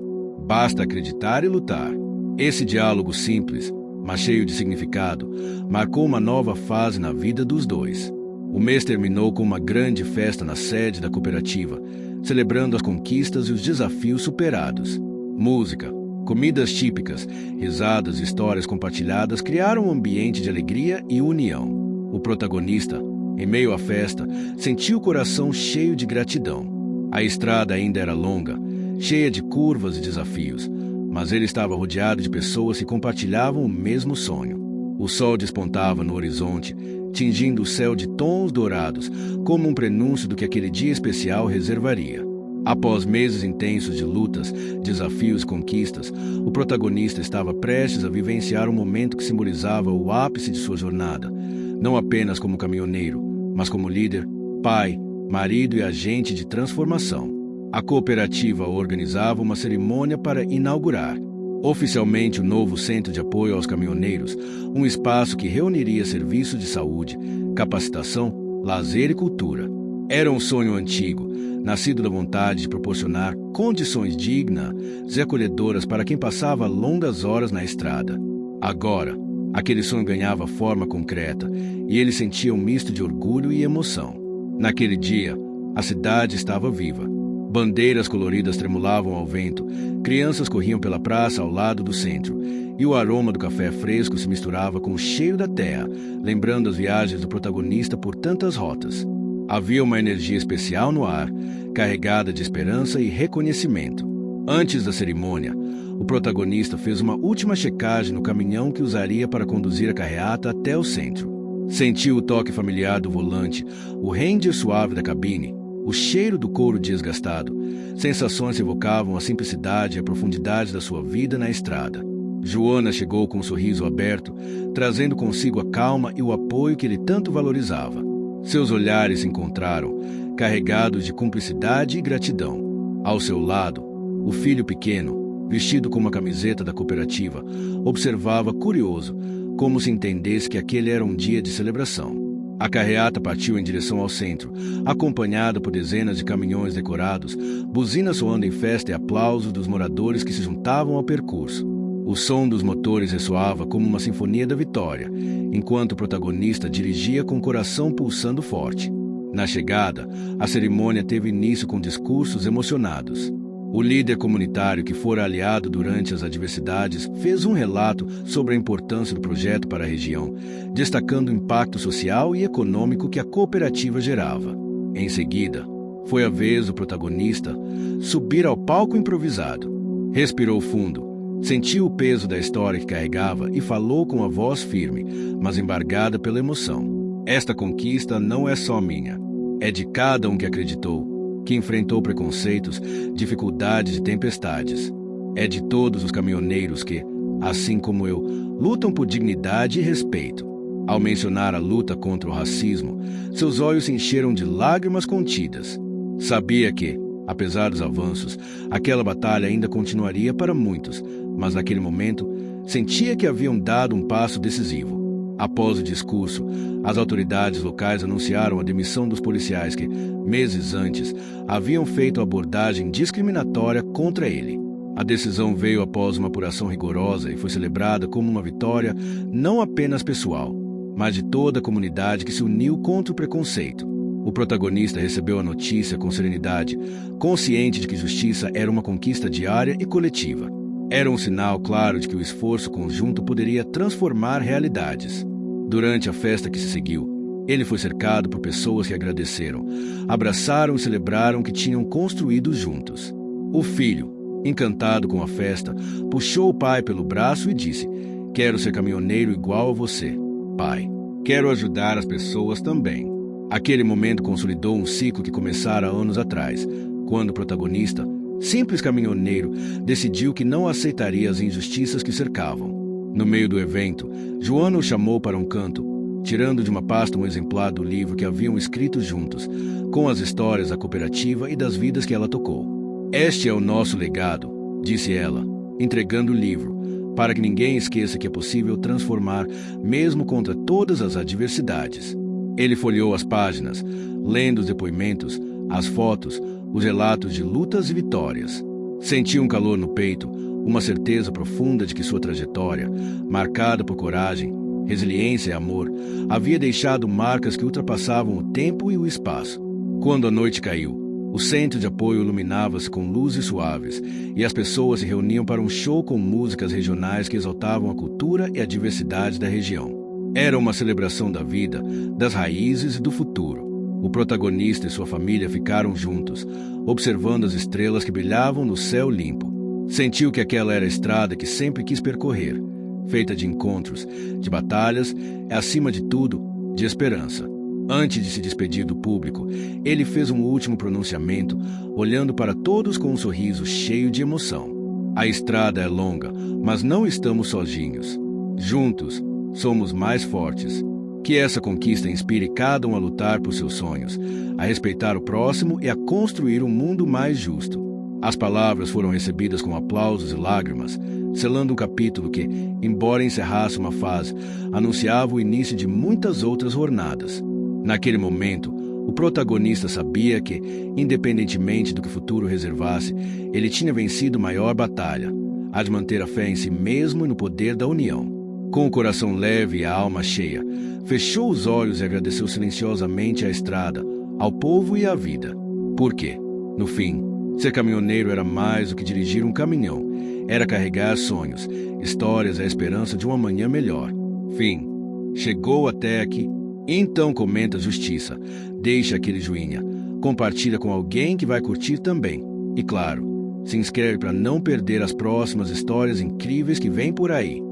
Basta acreditar e lutar." Esse diálogo simples, mas cheio de significado, marcou uma nova fase na vida dos dois. O mês terminou com uma grande festa na sede da cooperativa, celebrando as conquistas e os desafios superados. Música, comidas típicas, risadas e histórias compartilhadas criaram um ambiente de alegria e união. O protagonista, em meio à festa, sentiu o coração cheio de gratidão. A estrada ainda era longa, cheia de curvas e desafios, mas ele estava rodeado de pessoas que compartilhavam o mesmo sonho. O sol despontava no horizonte, tingindo o céu de tons dourados, como um prenúncio do que aquele dia especial reservaria. Após meses intensos de lutas, desafios e conquistas, o protagonista estava prestes a vivenciar um momento que simbolizava o ápice de sua jornada, não apenas como caminhoneiro, mas como líder, pai, marido e agente de transformação. A cooperativa organizava uma cerimônia para inaugurar oficialmente o novo Centro de Apoio aos Caminhoneiros, um espaço que reuniria serviços de saúde, capacitação, lazer e cultura. Era um sonho antigo, nascido da vontade de proporcionar condições dignas e acolhedoras para quem passava longas horas na estrada. Agora, aquele sonho ganhava forma concreta e ele sentia um misto de orgulho e emoção. Naquele dia, a cidade estava viva. Bandeiras coloridas tremulavam ao vento, crianças corriam pela praça ao lado do centro, e o aroma do café fresco se misturava com o cheiro da terra, lembrando as viagens do protagonista por tantas rotas. Havia uma energia especial no ar, carregada de esperança e reconhecimento. Antes da cerimônia, o protagonista fez uma última checagem no caminhão que usaria para conduzir a carreata até o centro. Sentiu o toque familiar do volante, o render suave da cabine, o cheiro do couro desgastado. Sensações evocavam a simplicidade e a profundidade da sua vida na estrada. Joana chegou com um sorriso aberto, trazendo consigo a calma e o apoio que ele tanto valorizava. Seus olhares se encontraram, carregados de cumplicidade e gratidão. Ao seu lado, o filho pequeno, vestido com uma camiseta da cooperativa, observava curioso, como se entendesse que aquele era um dia de celebração. A carreata partiu em direção ao centro, acompanhada por dezenas de caminhões decorados, buzinas soando em festa e aplausos dos moradores que se juntavam ao percurso. O som dos motores ressoava como uma sinfonia da vitória, enquanto o protagonista dirigia com o coração pulsando forte. Na chegada, a cerimônia teve início com discursos emocionados. O líder comunitário que fora aliado durante as adversidades fez um relato sobre a importância do projeto para a região, destacando o impacto social e econômico que a cooperativa gerava. Em seguida, foi a vez do protagonista subir ao palco improvisado. Respirou fundo, Sentiu o peso da história que carregava e falou com a voz firme, mas embargada pela emoção. Esta conquista não é só minha. É de cada um que acreditou, que enfrentou preconceitos, dificuldades e tempestades. É de todos os caminhoneiros que, assim como eu, lutam por dignidade e respeito. Ao mencionar a luta contra o racismo, seus olhos se encheram de lágrimas contidas. Sabia que, apesar dos avanços, aquela batalha ainda continuaria para muitos, mas naquele momento, sentia que haviam dado um passo decisivo. Após o discurso, as autoridades locais anunciaram a demissão dos policiais que, meses antes, haviam feito abordagem discriminatória contra ele. A decisão veio após uma apuração rigorosa e foi celebrada como uma vitória não apenas pessoal, mas de toda a comunidade que se uniu contra o preconceito. O protagonista recebeu a notícia com serenidade, consciente de que justiça era uma conquista diária e coletiva. Era um sinal claro de que o esforço conjunto poderia transformar realidades. Durante a festa que se seguiu, ele foi cercado por pessoas que agradeceram, abraçaram e celebraram o que tinham construído juntos. O filho, encantado com a festa, puxou o pai pelo braço e disse: "Quero ser caminhoneiro igual a você, pai. Quero ajudar as pessoas também." Aquele momento consolidou um ciclo que começara anos atrás, quando o protagonista, simples caminhoneiro, decidiu que não aceitaria as injustiças que cercavam. No meio do evento, Joana o chamou para um canto, tirando de uma pasta um exemplar do livro que haviam escrito juntos, com as histórias da cooperativa e das vidas que ela tocou. "Este é o nosso legado", disse ela, entregando o livro, para que ninguém esqueça que é possível transformar, mesmo contra todas as adversidades. Ele folheou as páginas, lendo os depoimentos, as fotos, os relatos de lutas e vitórias. Sentiu um calor no peito, uma certeza profunda de que sua trajetória, marcada por coragem, resiliência e amor, havia deixado marcas que ultrapassavam o tempo e o espaço. Quando a noite caiu, o centro de apoio iluminava-se com luzes suaves e as pessoas se reuniam para um show com músicas regionais que exaltavam a cultura e a diversidade da região. Era uma celebração da vida, das raízes e do futuro. O protagonista e sua família ficaram juntos, observando as estrelas que brilhavam no céu limpo. Sentiu que aquela era a estrada que sempre quis percorrer, feita de encontros, de batalhas e, acima de tudo, de esperança. Antes de se despedir do público, ele fez um último pronunciamento, olhando para todos com um sorriso cheio de emoção. "A estrada é longa, mas não estamos sozinhos. Juntos, somos mais fortes." Que essa conquista inspire cada um a lutar por seus sonhos, a respeitar o próximo e a construir um mundo mais justo. As palavras foram recebidas com aplausos e lágrimas, selando um capítulo que, embora encerrasse uma fase, anunciava o início de muitas outras jornadas. Naquele momento, o protagonista sabia que, independentemente do que o futuro reservasse, ele tinha vencido a maior batalha, a de manter a fé em si mesmo e no poder da união. Com o coração leve e a alma cheia, fechou os olhos e agradeceu silenciosamente à estrada, ao povo e à vida. Porque, no fim, ser caminhoneiro era mais do que dirigir um caminhão. Era carregar sonhos, histórias e a esperança de um amanhã melhor. Fim. Chegou até aqui? Então comenta justiça, deixa aquele joinha, compartilha com alguém que vai curtir também. E claro, se inscreve para não perder as próximas histórias incríveis que vêm por aí.